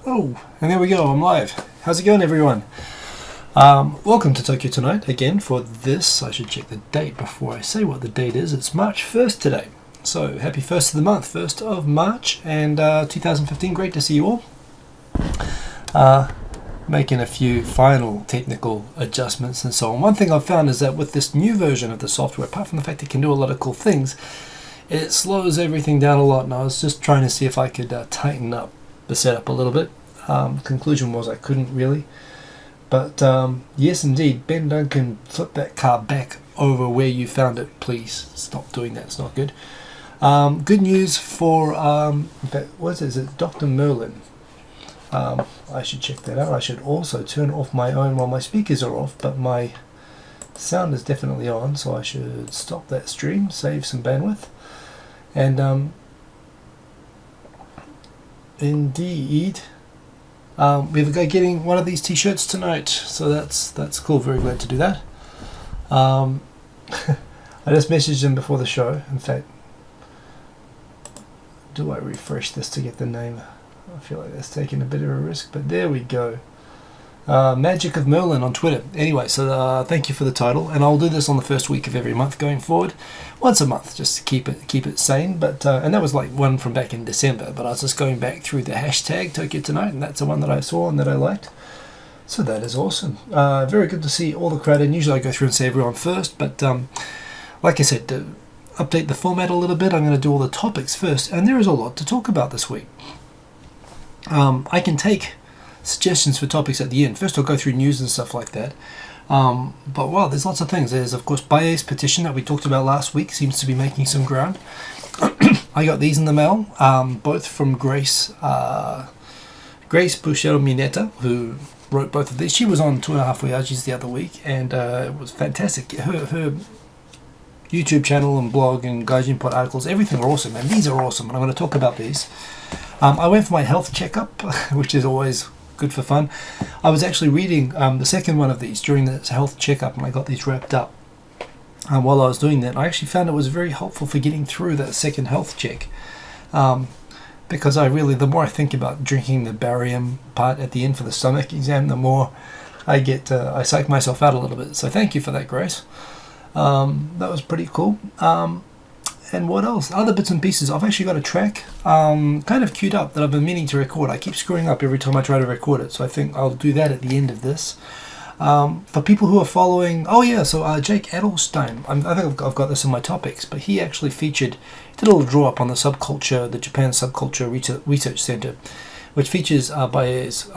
Oh, and there we go, I'm live. How's it going, everyone? Welcome to Tokyo Tonight again for this. I should check the date before I say what the date is. It's March 1st today. So, happy 1st of the month, 1st of March, and 2015. Great to see you all. Making a few final technical adjustments and so on. One thing I've found is that with this new version of the software, apart from the fact it can do a lot of cool things, it slows everything down a lot, and I was just trying to see if I could tighten up the setup a little bit. Conclusion was I couldn't really. But yes, indeed, Ben Duncan, flip that car back over where you found it, please. Stop doing that, it's not good. Good news for, in fact, what is it, Dr. Merlin. I should check that out. I should also turn off my own while my speakers are off, but my sound is definitely on, so I should stop that stream, save some bandwidth. And indeed, we have a guy getting one of these t-shirts tonight, so that's cool. Very glad to do that. I just messaged him before the show. In fact, do I refresh this to get the name? I feel like that's taking a bit of a risk, but there we go. Magic of Merlin on Twitter. Anyway, so thank you for the title, and I'll do this on the first week of every month going forward, once a month, just to keep it sane. But and that was like one from back in December, but I was just going back through the hashtag Tokyo Tonight, and that's the one that I saw and that I liked. So that is awesome. Very good to see all the crowd, and usually I go through and see everyone first, but like I said, to update the format a little bit, I'm going to do all the topics first, and there is a lot to talk about this week. I can take suggestions for topics at the end. First I'll go through news and stuff like that. But wow, there's lots of things. There's of course Baye's petition that we talked about last week, seems to be making some ground. I got these in the mail, both from Grace Buchero Mineta, who wrote both of these. She was on 2.5 Oyajis the other week, and it was fantastic. Her YouTube channel and blog and Gaijin pod articles, everything are awesome, and these are awesome, and I'm going to talk about these. I went for my health checkup, which is always good for fun. I was actually reading the second one of these during this health checkup, and I got these wrapped up while I was doing that. I actually found it was very helpful for getting through that second health check, because the more I think about drinking the barium part at the end for the stomach exam, the more I get I psych myself out a little bit. So thank you for that, Grace. That was pretty cool. And what else? Other bits and pieces. I've actually got a track kind of queued up that I've been meaning to record. I keep screwing up every time I try to record it, so I think I'll do that at the end of this. For people who are following, Jake Adelstein, I think I've got this in my topics, but he actually did a little draw up on the Japan Subculture Research Center, which features Bae's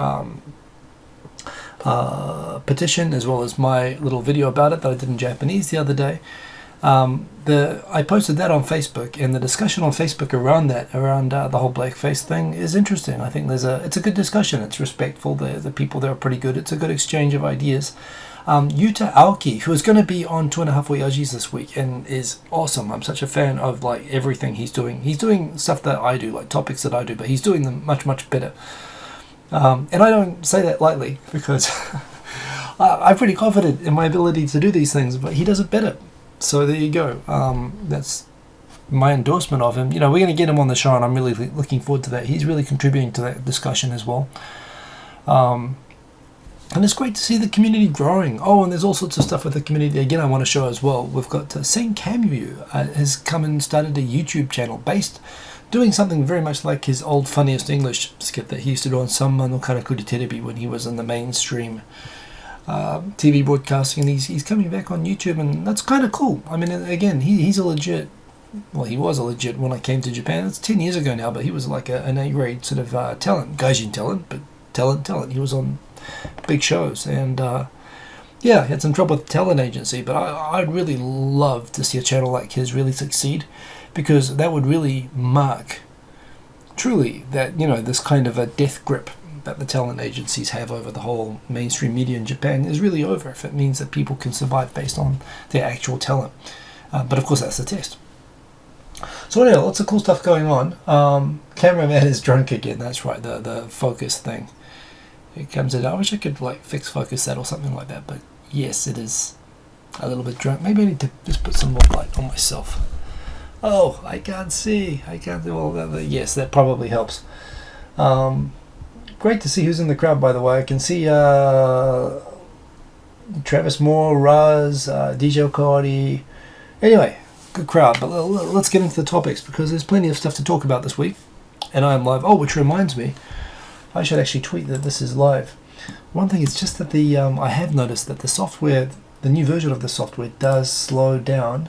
petition, as well as my little video about it that I did in Japanese the other day. I posted that on Facebook, and the discussion on Facebook around the whole blackface thing is interesting. I think it's a good discussion. It's respectful. The people there are pretty good. It's a good exchange of ideas. Yuta Aoki, who is going to be on 2.5 Oyajis this week, and is awesome. I'm such a fan of like everything he's doing. He's doing stuff that I do, like topics that I do, but he's doing them much, much better. And I don't say that lightly, because I'm pretty confident in my ability to do these things, but he does it better. So there you go. That's my endorsement of him. We're going to get him on the show, and I'm really looking forward to that. He's really contributing to that discussion as well. And it's great to see the community growing. Oh, and there's all sorts of stuff with the community. Again, I want to show as well. We've got Saint Camu has come and started a YouTube channel doing something very much like his old Funniest English skit that he used to do on Samma no Karakuri Terebi when he was in the mainstream TV broadcasting, and he's coming back on YouTube, and that's kind of cool. I mean, again, he was a legit when I came to Japan. It's 10 years ago now, but he was like an A-grade sort of talent, Gaijin talent, but talent. He was on big shows, and he had some trouble with the talent agency, but I'd really love to see a channel like his really succeed, because that would really mark truly that, this kind of a death grip that the talent agencies have over the whole mainstream media in Japan is really over, if it means that people can survive based on their actual talent. But of course, that's the test. So anyway, lots of cool stuff going on. Cameraman is drunk again. That's right, the focus thing. It comes in. I wish I could like fix focus that or something like that. But yes, it is a little bit drunk. Maybe I need to just put some more light on myself. Oh, I can't see. Well, yes, that probably helps. great to see who's in the crowd, by the way. I can see Travis Moore, Raz, DJ Okadi. Anyway, good crowd. But let's get into the topics, because there's plenty of stuff to talk about this week. And I am live. Oh, which reminds me, I should actually tweet that this is live. One thing is just that I have noticed that the software, the new version of the software, does slow down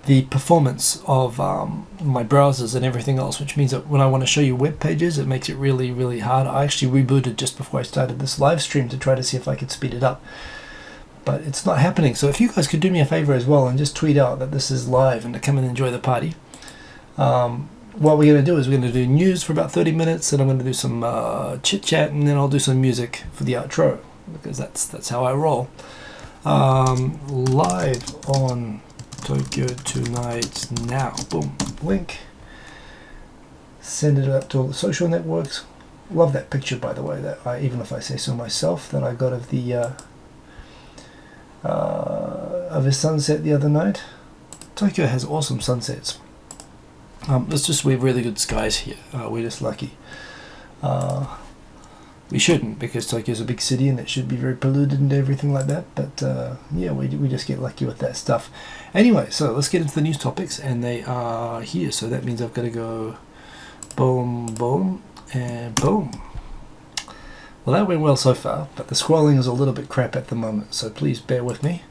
the performance of my browsers and everything else, which means that when I want to show you web pages, it makes it really, really hard. I actually rebooted just before I started this live stream to try to see if I could speed it up, but it's not happening. So if you guys could do me a favor as well and just tweet out that this is live and to come and enjoy the party. What we're going to do is we're going to do news for about 30 minutes, and I'm going to do some chit chat, and then I'll do some music for the outro, because that's how I roll. Live on Tokyo Tonight now. Boom. Link. Send it up to all the social networks. Love that picture, by the way, that even if I say so myself, that I got of the of a sunset the other night. Tokyo has awesome sunsets. We have really good skies here. We're just lucky. We shouldn't, because Tokyo's a big city and it should be very polluted and everything like that. But yeah, we just get lucky with that stuff. Anyway, so let's get into the news topics, and they are here. So that means I've got to go boom, boom, and boom. Well, that went well so far, but the scrolling is a little bit crap at the moment, so please bear with me.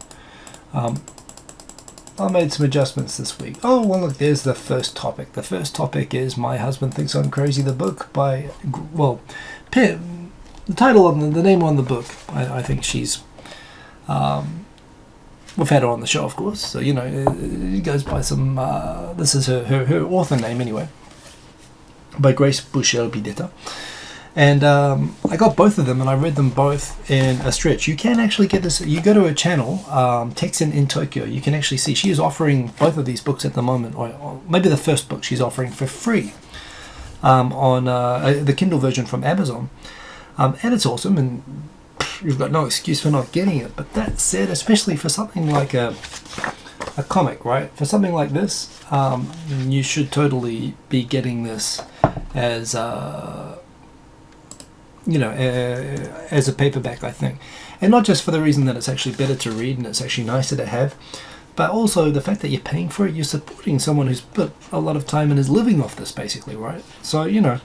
I made some adjustments this week. Oh, well, look, there's the first topic. The first topic is My Husband Thinks I'm Crazy, the book by, well, the title on the name on the book. I think she's, we've had her on the show, of course, so, you know, it goes by some, this is her author name anyway, by Grace Bushel-Bidetta. And I got both of them, and I read them both in a stretch. You can actually get this. You go to her channel, Texan in Tokyo. You can actually see she is offering both of these books at the moment, or maybe the first book she's offering for free on the Kindle version from Amazon. And it's awesome, and you've got no excuse for not getting it. But that said, especially for something like a comic, right? For something like this, you should totally be getting this as you know, as a paperback, I think. And not just for the reason that it's actually better to read and it's actually nicer to have, but also the fact that you're paying for it, you're supporting someone who's put a lot of time and is living off this, basically, right? So, you know,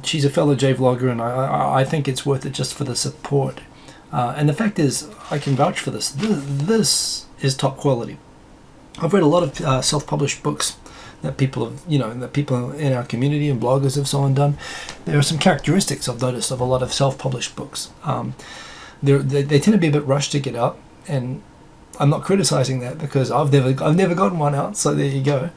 she's a fellow J-vlogger, and I think it's worth it just for the support. And the fact is, I can vouch for this. This is top quality. I've read a lot of self-published books that people have, you know, that people in our community and bloggers have so on done. There are some characteristics I've noticed of a lot of self-published books. They tend to be a bit rushed to get out, and I'm not criticizing that, because I've never gotten one out. So there you go.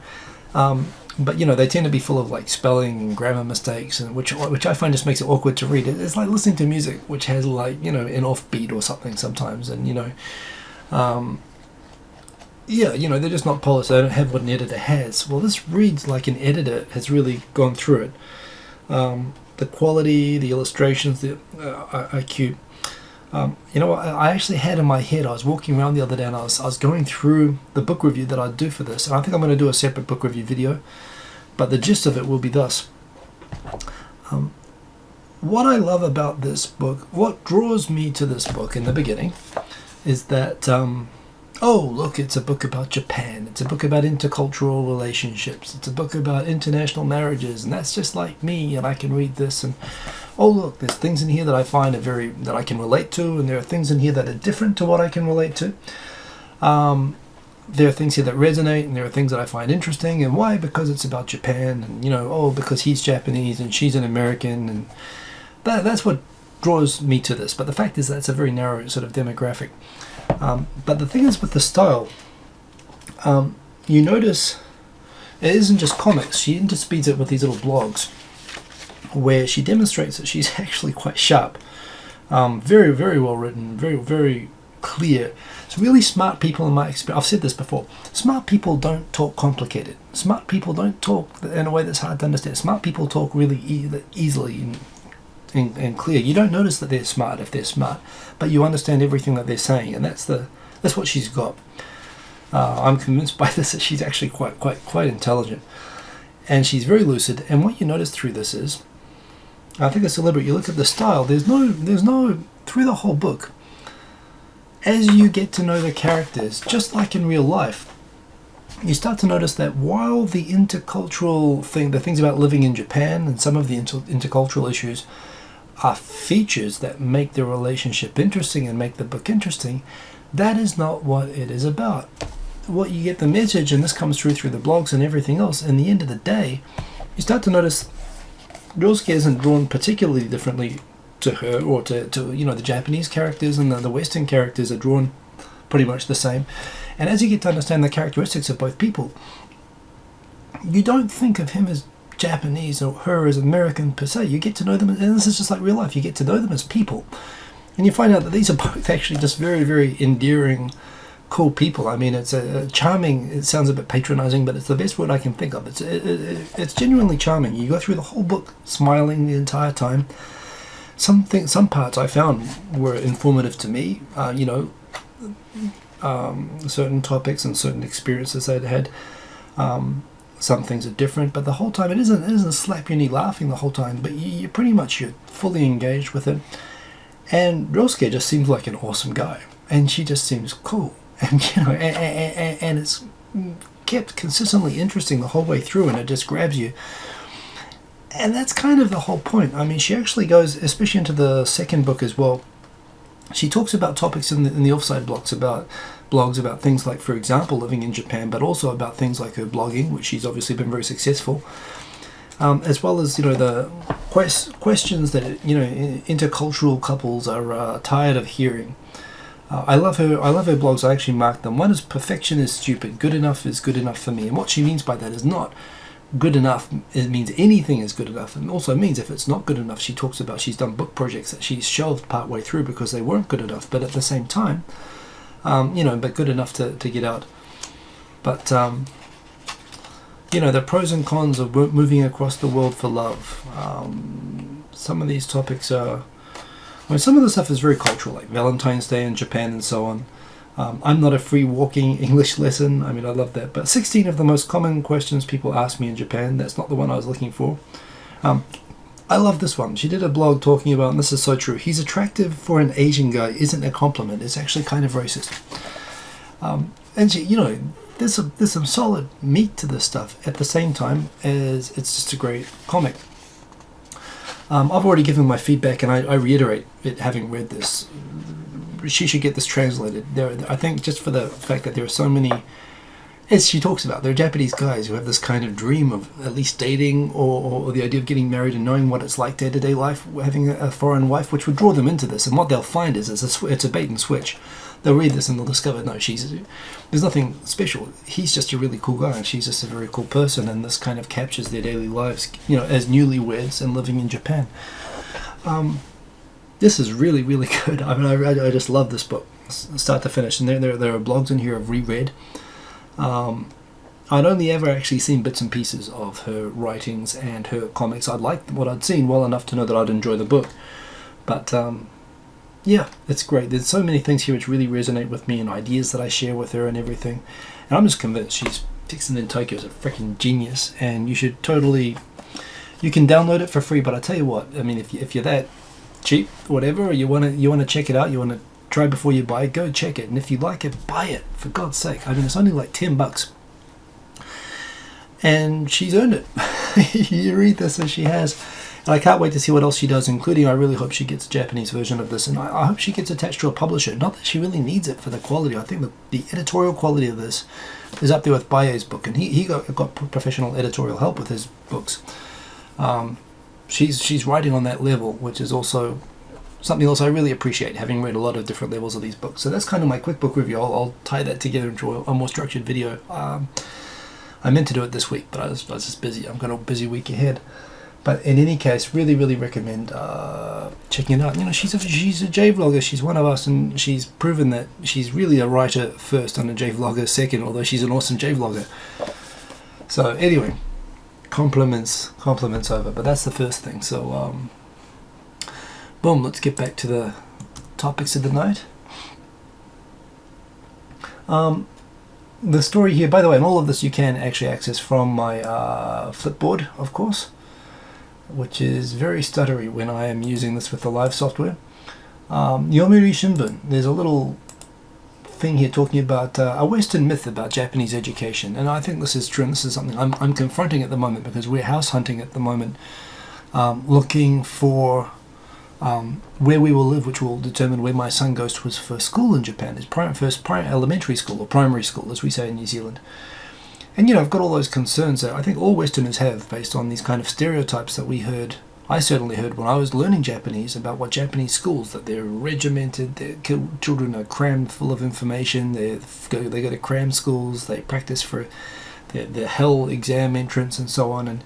But you know, they tend to be full of like spelling and grammar mistakes, and which I find just makes it awkward to read. It's like listening to music which has, like, you know, an offbeat or something sometimes, and you know. Yeah, you know, they're just not polished. They don't have what an editor has. Well, this reads like an editor has really gone through it. The quality, the illustrations, the IQ. You know, I actually had in my head, I was walking around the other day, and I was going through the book review that I'd do for this. And I think I'm going to do a separate book review video. But the gist of it will be thus. What I love about this book, what draws me to this book in the beginning, is that... oh, look, it's a book about Japan. It's a book about intercultural relationships. It's a book about international marriages, and that's just like me, and I can read this, and oh, look, there's things in here that I find that I can relate to, and there are things in here that are different to what I can relate to. There are things here that resonate, and there are things that I find interesting. And why? Because it's about Japan, and, you know, oh, because he's Japanese and she's an American, and that's what draws me to this. But the fact is that's a very narrow sort of demographic. But the thing is with the style, you notice it isn't just comics. She interspeeds it with these little blogs where she demonstrates that she's actually quite sharp. Very, very well written, very, very clear. It's really smart people in my experience. I've said this before. Smart people don't talk complicated. Smart people don't talk in a way that's hard to understand. Smart people talk really easily and clear. You don't notice that they're smart if they're smart, but you understand everything that they're saying, and that's what she's got. I'm convinced by this that she's actually quite intelligent, and she's very lucid. And what you notice through this is I think it's deliberate. You look at the style. There's no through the whole book. As you get to know the characters, just like in real life, you start to notice that while the intercultural thing, the things about living in Japan and some of the intercultural issues are features that make the relationship interesting and make the book interesting, that is not what it is about. What you get the message, and this comes through the blogs and everything else, in the end of the day, you start to notice Ryosuke isn't drawn particularly differently to her or to the Japanese characters, and the Western characters are drawn pretty much the same. And as you get to understand the characteristics of both people, you don't think of him as Japanese or her as American per se. You get to know them, and this is just like real life, you get to know them as people. And you find out that these are both actually just very, very endearing, cool people. I mean, it's a charming, it sounds a bit patronizing, but it's the best word I can think of. It's genuinely charming. You go through the whole book smiling the entire time. Some parts I found were informative to me, certain topics and certain experiences they'd had. Some things are different, but the whole time it isn't slap your knee laughing the whole time, but you're fully engaged with it. And Ryosuke just seems like an awesome guy, and she just seems cool, and and it's kept consistently interesting the whole way through, and it just grabs you. And that's kind of the whole point. I mean, she actually goes, especially into the second book as well, she talks about topics in the offside blogs about things like, for example, living in Japan, but also about things like her blogging, which she's obviously been very successful, as well as the questions that intercultural couples are tired of hearing. I love her blogs. I actually marked them. One is perfection is stupid. Good enough is good enough for me. And what she means by that is not good enough. It means anything is good enough. And also means if it's not good enough, she talks about she's done book projects that she's shelved partway through because they weren't good enough. But at the same time, but good enough to get out. But the pros and cons of moving across the world for love. Some of these topics are. Some of the stuff is very cultural, like Valentine's Day in Japan and so on. I'm not a free walking English lesson. I mean, I love that. But 16 of the most common questions people ask me in Japan. That's not the one I was looking for. I love this one. She did a blog talking about, and this is so true, he's attractive for an Asian guy isn't a compliment. It's actually kind of racist. And she, there's some solid meat to this stuff at the same time as it's just a great comic. I've already given my feedback, and I reiterate it having read this. She should get this translated. I think just for the fact that there are so many, as she talks about, there are Japanese guys who have this kind of dream of at least dating or the idea of getting married and knowing what it's like day-to-day life, having a foreign wife, which would draw them into this. And what they'll find is it's a bait and switch. They'll read this and they'll discover, no, there's nothing special. He's just a really cool guy and she's just a very cool person, and this kind of captures their daily lives, as newlyweds and living in Japan. This is really, really good. I mean, I just love this book, start to finish. And there are blogs in here I've reread. I'd only ever actually seen bits and pieces of her writings and her comics. I'd liked what I'd seen well enough to know that I'd enjoy the book. But yeah, it's great. There's so many things here which really resonate with me and ideas that I share with her and everything. And I'm just convinced she's Dixon in Tokyo is a freaking genius, and you can download it for free. But I tell you what, I mean, if you're that cheap, whatever, or you want to check it out, you want to try before you buy it, go check it, and if you like it, buy it, for God's sake. I mean, it's only like $10, and she's earned it. You read this as she has, and I can't wait to see what else she does, including I really hope she gets a Japanese version of this, and I hope she gets attached to a publisher. Not that she really needs it for the quality. I think the editorial quality of this is up there with Baye's book, and he got professional editorial help with his books. She's writing on that level, which is also something else I really appreciate, having read a lot of different levels of these books. So that's kind of my quick book review. I'll tie that together into a more structured video. I meant to do it this week, but I was just busy. I've got a busy week ahead. But in any case, really, really recommend checking it out. She's a J-vlogger. She's one of us, and she's proven that she's really a writer first and a J-vlogger second, although she's an awesome J-vlogger. So anyway, compliments over, but that's the first thing. So boom, let's get back to the topics of the night. The story here, by the way, and all of this you can actually access from my Flipboard, of course. which is very stuttery when I am using this with the live software. Yomiuri Shimbun, there's a little thing here talking about a Western myth about Japanese education, and I think this is true, and this is something I'm confronting at the moment because we're house hunting at the moment, looking for where we will live, which will determine where my son goes to his first school in Japan, his first elementary school, or primary school as we say in New Zealand. And I've got all those concerns that I think all Westerners have based on these kind of stereotypes that I certainly heard when I was learning Japanese about what Japanese schools, that they're regimented, their children are crammed full of information, they go to cram schools, they practice for the hell exam entrance and so on, and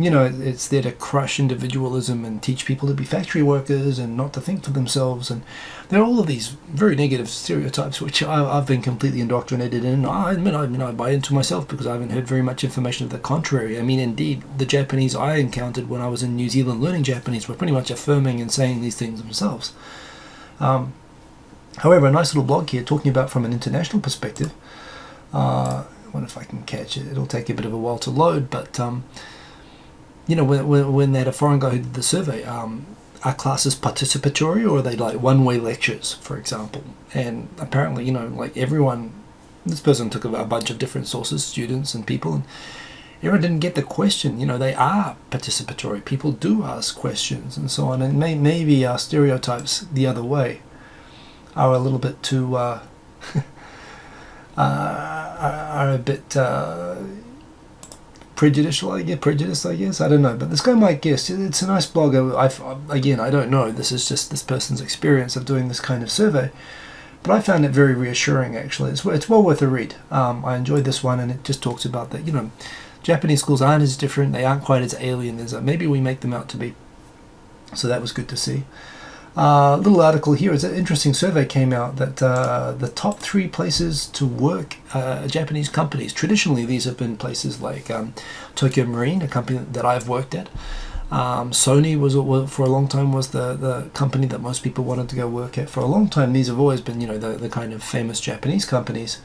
it's there to crush individualism and teach people to be factory workers and not to think for themselves. And there are all of these very negative stereotypes which I've been completely indoctrinated in. I admit I buy into myself because I haven't heard very much information of the contrary. I mean, indeed, the Japanese I encountered when I was in New Zealand learning Japanese were pretty much affirming and saying these things themselves. However, a nice little blog here talking about from an international perspective. I wonder if I can catch it. It'll take a bit of a while to load, but when they had a foreign guy who did the survey, are classes participatory or are they like one-way lectures, for example? And apparently, like everyone, this person took a bunch of different sources, students and people, and everyone didn't get the question. They are participatory. People do ask questions and so on, and maybe our stereotypes the other way are a little bit too, are a bit prejudiced, I guess. I don't know. But this Gimmeabreakman Guests, it's a nice blog. Again, I don't know. This is just this person's experience of doing this kind of survey. But I found it very reassuring, actually. It's well worth a read. I enjoyed this one, and it just talks about that, Japanese schools aren't as different. They aren't quite as alien as maybe we make them out to be. So that was good to see. Little article here is an interesting survey came out that the top 3 places to work Japanese companies. Traditionally, these have been places like Tokyo Marine, a company that I've worked at. Sony was for a long time was the company that most people wanted to go work at. For a long time, these have always been the kind of famous Japanese companies.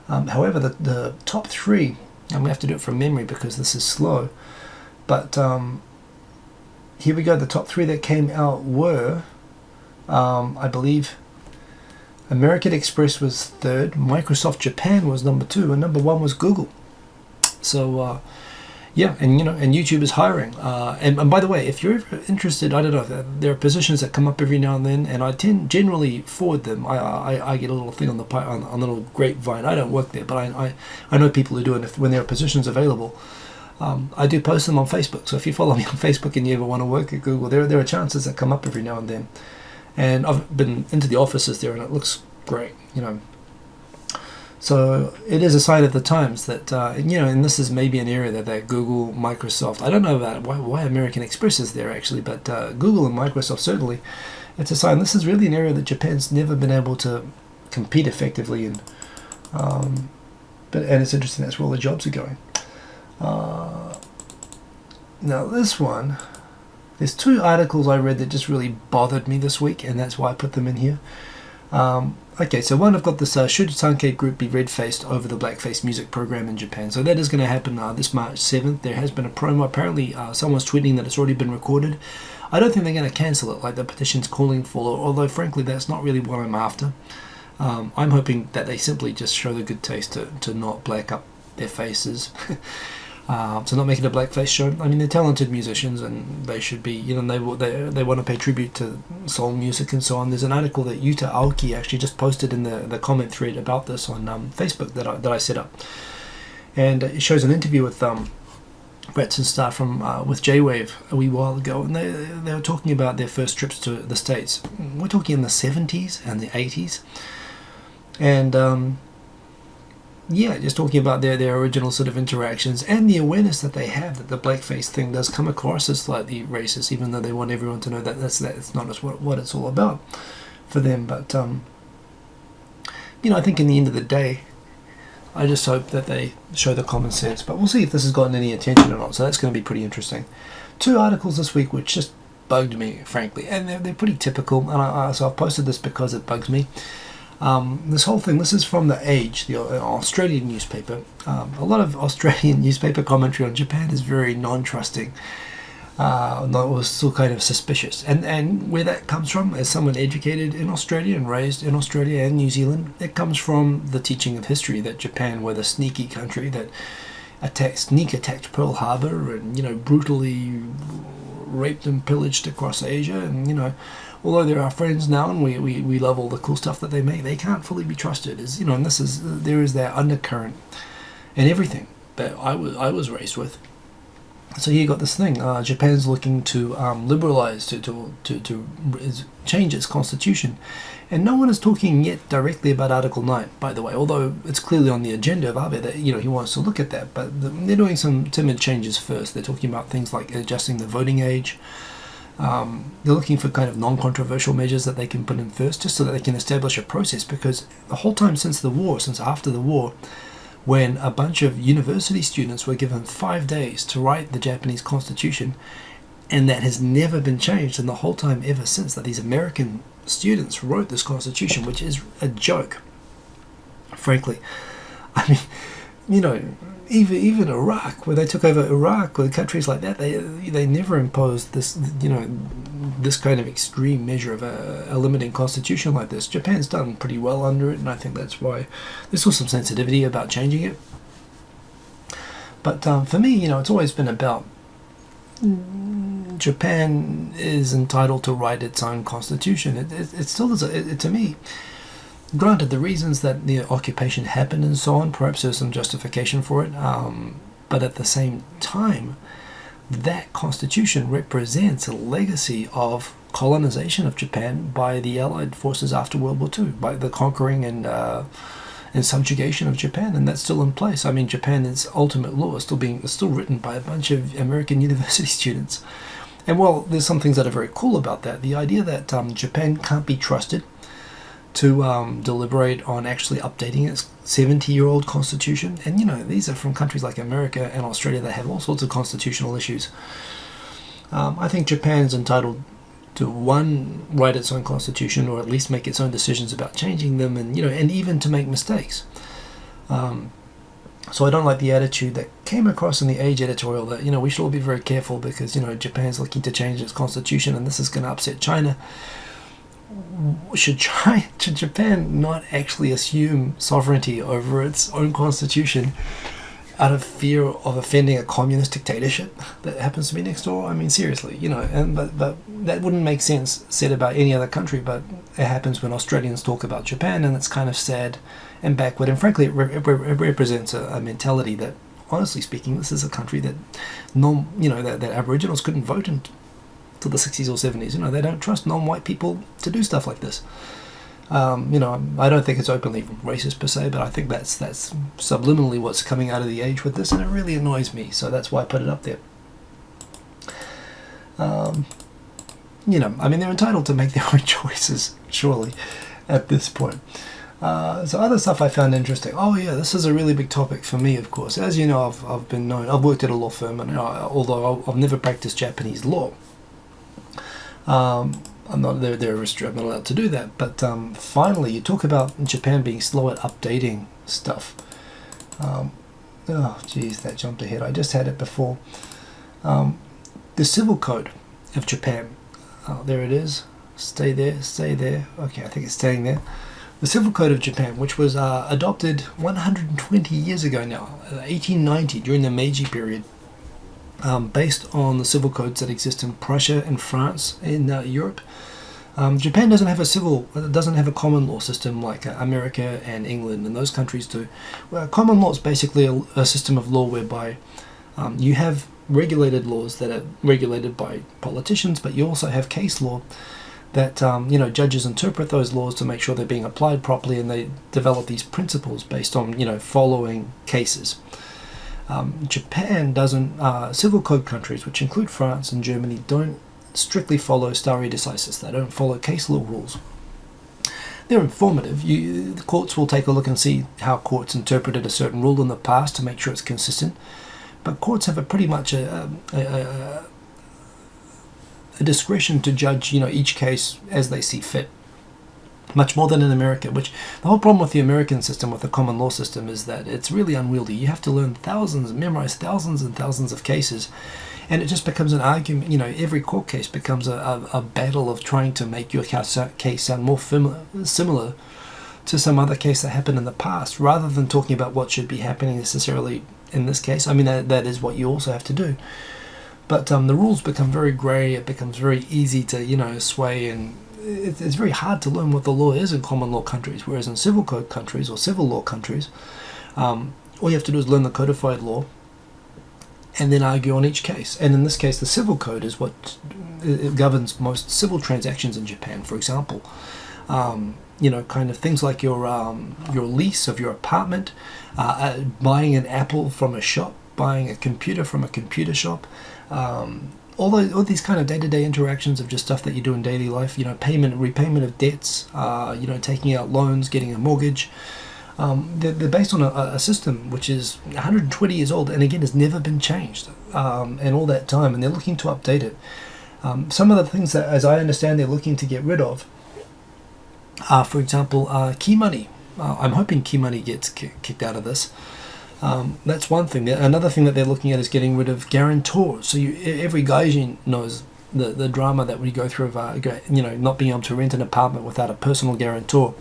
However, the top 3, and we have to do it from memory because this is slow, but here we go. The top 3 that came out were, I believe, American Express was 3rd, Microsoft Japan was number 2, and number 1 was Google. So yeah, and and YouTube is hiring. And by the way, if you're ever interested, I don't know, there are positions that come up every now and then, and I generally forward them. I get a little thing on a little grapevine. I don't work there, but I know people who do, and when there are positions available, I do post them on Facebook. So if you follow me on Facebook and you ever want to work at Google, there are chances that come up every now and then. And I've been into the offices there, and it looks great, So it is a sign of the times that, and this is maybe an area that Google, Microsoft, I don't know about why American Express is there actually, but Google and Microsoft certainly, it's a sign. This is really an area that Japan's never been able to compete effectively in. And it's interesting, that's where all the jobs are going. Now this one, there's 2 articles I read that just really bothered me this week, and that's why I put them in here. Okay, so one, I've got this, should Sankei Group be red-faced over the blackface music program in Japan? So that is going to happen this March 7th. There has been a promo. Apparently someone's tweeting that it's already been recorded. I don't think they're going to cancel it like the petition's calling for, although frankly that's not really what I'm after. I'm hoping that they simply just show the good taste to not black up their faces. To not make it a blackface show. I mean, they're talented musicians, and they should be, they want to pay tribute to soul music and so on. There's an article that Yuta Aoki actually just posted in the comment thread about this on Facebook that I set up, and it shows an interview with Brett and Star from with J-Wave a wee while ago, and they were talking about their first trips to the States. We're talking in the 70s and the 80s, and yeah, just talking about their original sort of interactions and the awareness that they have that the blackface thing does come across as slightly racist, even though they want everyone to know that that's not what it's all about for them. But I think in the end of the day, I just hope that they show the common sense. But we'll see if this has gotten any attention or not. So that's going to be pretty interesting. 2 articles this week which just bugged me, frankly, and they're pretty typical. And so I've posted this because it bugs me. This whole thing, this is from The Age, the Australian newspaper. A lot of Australian newspaper commentary on Japan is very non-trusting. was still kind of suspicious. And where that comes from, as someone educated in Australia and raised in Australia and New Zealand, it comes from the teaching of history that Japan were the sneaky country that attacked Pearl Harbor and, brutally raped and pillaged across Asia. And, although they're our friends now and we love all the cool stuff that they make, they can't fully be trusted. And there is that undercurrent in everything that I was raised with. So you got this thing. Japan's looking to liberalize, to change its constitution, and no one is talking yet directly about Article 9. By the way, although it's clearly on the agenda of Abe that he wants to look at that, but they're doing some timid changes first. They're talking about things like adjusting the voting age. They're looking for kind of non-controversial measures that they can put in first, just so that they can establish a process. Because the whole time since after the war, when a bunch of university students were given 5 days to write the Japanese constitution, and that has never been changed, and the whole time ever since that these American students wrote this constitution, which is a joke, frankly. I mean, even Iraq, where they took over Iraq, or countries like that, they never imposed this, this kind of extreme measure of a limiting constitution like this. Japan's done pretty well under it, and I think that's why there's still some sensitivity about changing it. But for me, it's always been about Japan is entitled to write its own constitution. It still is, to me. Granted, the reasons that the occupation happened and so on, perhaps there's some justification for it, but at the same time, that constitution represents a legacy of colonization of Japan by the Allied forces after World War II, by the conquering and subjugation of Japan, and that's still in place. I mean, Japan's ultimate law is still written by a bunch of American university students. And while there's some things that are very cool about that, the idea that Japan can't be trusted to deliberate on actually updating its 70-year-old constitution. And, these are from countries like America and Australia that have all sorts of constitutional issues. I think Japan is entitled to, one, write its own constitution, or at least make its own decisions about changing them, and, and even to make mistakes. So I don't like the attitude that came across in the Age editorial that, we should all be very careful because, Japan's looking to change its constitution and this is going to upset China. Should Japan not actually assume sovereignty over its own constitution out of fear of offending a communist dictatorship that happens to be next door? I mean, seriously, but that wouldn't make sense said about any other country, but it happens when Australians talk about Japan, and it's kind of sad and backward, and frankly it represents a mentality that, honestly speaking, this is a country that that Aboriginals couldn't vote in to the 60s or 70s. They don't trust non-white people to do stuff like this. I don't think it's openly racist per se, but I think that's subliminally what's coming out of the Age with this, and it really annoys me, so that's why I put it up there. They're entitled to make their own choices, surely, at this point. So other stuff I found interesting. Oh yeah, this is a really big topic for me, of course. As you know, I've worked at a law firm, and although I've never practiced Japanese law, I'm not allowed to do that. But finally, you talk about Japan being slow at updating stuff. That jumped ahead. I just had it before. The Civil Code of Japan. There it is. Stay there. Okay, I think it's staying there. The Civil Code of Japan, which was adopted 120 years ago now, 1890, during the Meiji period. Based on the civil codes that exist in Prussia and France in Europe. Japan doesn't have a common law system like America and England and those countries do. Common law is basically a system of law whereby you have regulated laws that are regulated by politicians, but you also have case law that judges interpret those laws to make sure they're being applied properly, and they develop these principles based on following cases. Japan doesn't, civil code countries, which include France and Germany, don't strictly follow stare decisis. They don't follow case law rules. They're informative. The courts will take a look and see how courts interpreted a certain rule in the past to make sure it's consistent. But courts have pretty much a discretion to judge, each case as they see fit. much more than in America, which the whole problem with the American system, with the common law system, is that it's really unwieldy. You have to learn memorize thousands and thousands of cases, and it just becomes an argument. Every court case becomes a battle of trying to make your case sound more similar to some other case that happened in the past, rather than talking about what should be happening necessarily in this case. I mean, that is what you also have to do. But the rules become very grey. It becomes very easy to, sway, and it's very hard to learn what the law is in common law countries, whereas in civil code countries or civil law countries, all you have to do is learn the codified law and then argue on each case. And in this case, the civil code is what it governs most civil transactions in Japan, for example. Kind of things like your lease of your apartment, buying an apple from a shop, buying a computer from a computer shop, all these kind of day-to-day interactions of just stuff that you do in daily life, repayment of debts, taking out loans, getting a mortgage. They're based on a system which is 120 years old, and again has never been changed, and all that time, and they're looking to update it. Some of the things that, as I understand, they're looking to get rid of are, for example, key money. I'm hoping key money gets kicked out of this. That's one thing. Another thing that they're looking at is getting rid of guarantors. So every Gaijin knows the drama that we go through of not being able to rent an apartment without a personal guarantor.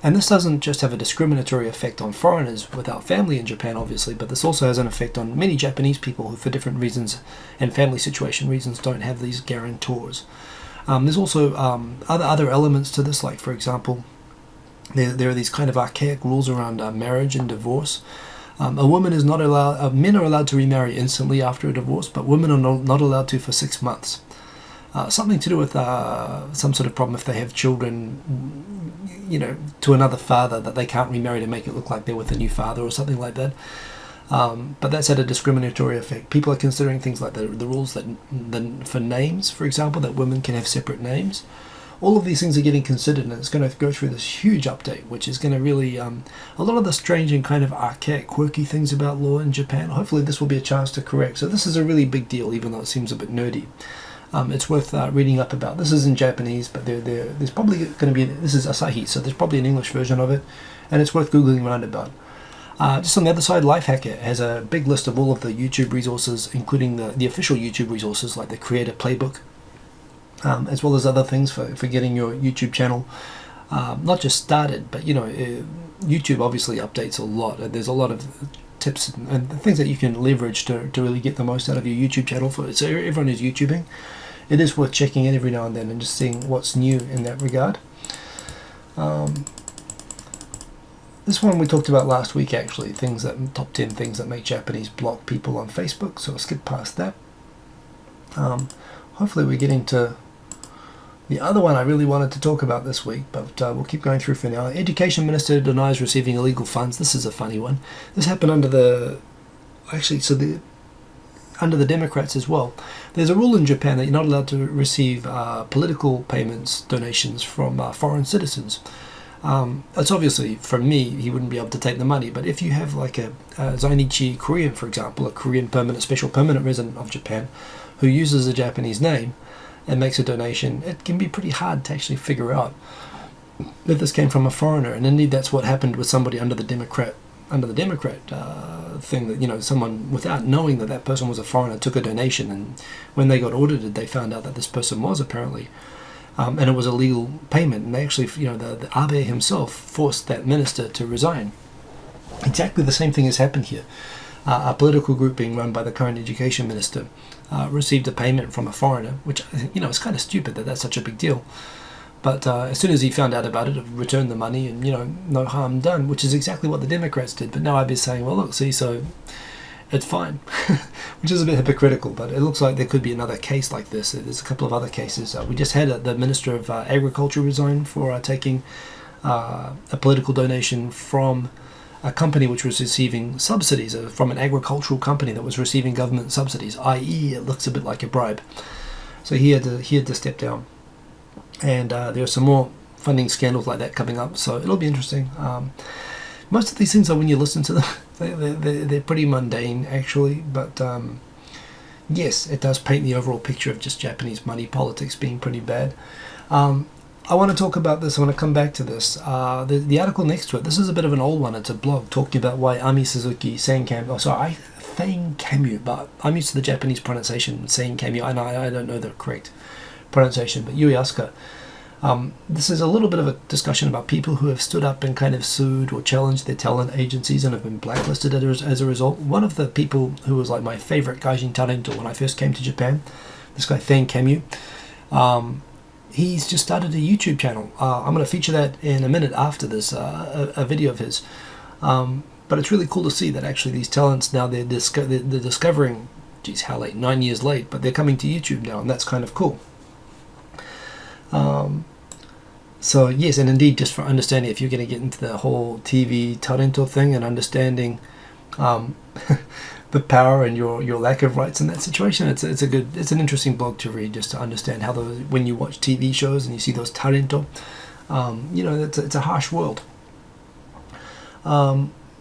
And this doesn't just have a discriminatory effect on foreigners without family in Japan, obviously, but this also has an effect on many Japanese people who, for different reasons and family situation reasons, don't have these guarantors. There's also other elements to this, like, for example, there are these kind of archaic rules around marriage and divorce. A woman is not allowed. Men are allowed to remarry instantly after a divorce, but women are not allowed to for 6 months. Something to do with some sort of problem if they have children, to another father, that they can't remarry to make it look like they're with a new father or something like that. But that's had a discriminatory effect. People are considering things like the rules that for names, for example, that women can have separate names. All of these things are getting considered, and it's going to go through this huge update, which is going to really, a lot of the strange and kind of archaic, quirky things about law in Japan, hopefully this will be a chance to correct. So this is a really big deal, even though it seems a bit nerdy. It's worth reading up about. This is in Japanese, but there's probably going to be, this is Asahi, so there's probably an English version of it, and it's worth Googling around about. Just on the other side, Lifehacker has a big list of all of the YouTube resources, including the official YouTube resources, like the Creator Playbook, as well as other things for getting your YouTube channel not just started, but YouTube obviously updates a lot. There's a lot of tips and things that you can leverage to really get the most out of your YouTube channel. So everyone who's YouTubing, it is worth checking in every now and then and just seeing what's new in that regard. This one we talked about last week, actually, top 10 things that make Japanese block people on Facebook, so I'll skip past that. Hopefully we're getting to the other one I really wanted to talk about this week, but we'll keep going through for now. Education Minister denies receiving illegal funds. This is a funny one. This happened under the Democrats as well. There's a rule in Japan that you're not allowed to receive political payments, donations from foreign citizens. It's obviously, from me, he wouldn't be able to take the money, but if you have like a Zainichi Korean, for example, a Korean special permanent resident of Japan who uses a Japanese name and makes a donation, it can be pretty hard to actually figure out that this came from a foreigner. And indeed that's what happened with somebody under the Democrat thing, that someone, without knowing that person was a foreigner, took a donation, and when they got audited they found out that this person was apparently and it was a legal payment, and they actually, the Abe himself forced that minister to resign. Exactly the same thing has happened here. A political group being run by the current education minister received a payment from a foreigner, which, it's kind of stupid that that's such a big deal. But as soon as he found out about it, returned the money, and, no harm done, which is exactly what the Democrats did. But now I'd be saying, well, look, see, so it's fine, which is a bit hypocritical, but it looks like there could be another case like this. There's a couple of other cases. We just had the Minister of Agriculture resign for taking a political donation from a company which was receiving subsidies, from an agricultural company that was receiving government subsidies, i.e. it looks a bit like a bribe. So he had to step down. And there are some more funding scandals like that coming up, so it'll be interesting. Most of these things are, when you listen to them, they're pretty mundane, actually, but yes, it does paint the overall picture of just Japanese money politics being pretty bad. I want to talk about this. I want to come back to this. The article next to it, this is a bit of an old one. It's a blog talking about why Ami Suzuki, Sein Kamyu, but I'm used to the Japanese pronunciation, Sein Kamyu. I don't know the correct pronunciation, but Yui Asuka. This is a little bit of a discussion about people who have stood up and kind of sued or challenged their talent agencies and have been blacklisted as a result. One of the people who was like my favorite Gaijin talento when I first came to Japan, this guy Sein Kamyu, he's just started a YouTube channel. I'm going to feature that in a minute after this, a video of his. But it's really cool to see that actually these talents now, they're discovering, geez, how late, 9 years late, but they're coming to YouTube now, and that's kind of cool. So yes, and indeed, just for understanding, if you're going to get into the whole TV talento thing and understanding the power and your lack of rights in that situation, it's an interesting blog to read, just to understand how when you watch TV shows and you see those talento, it's a harsh world.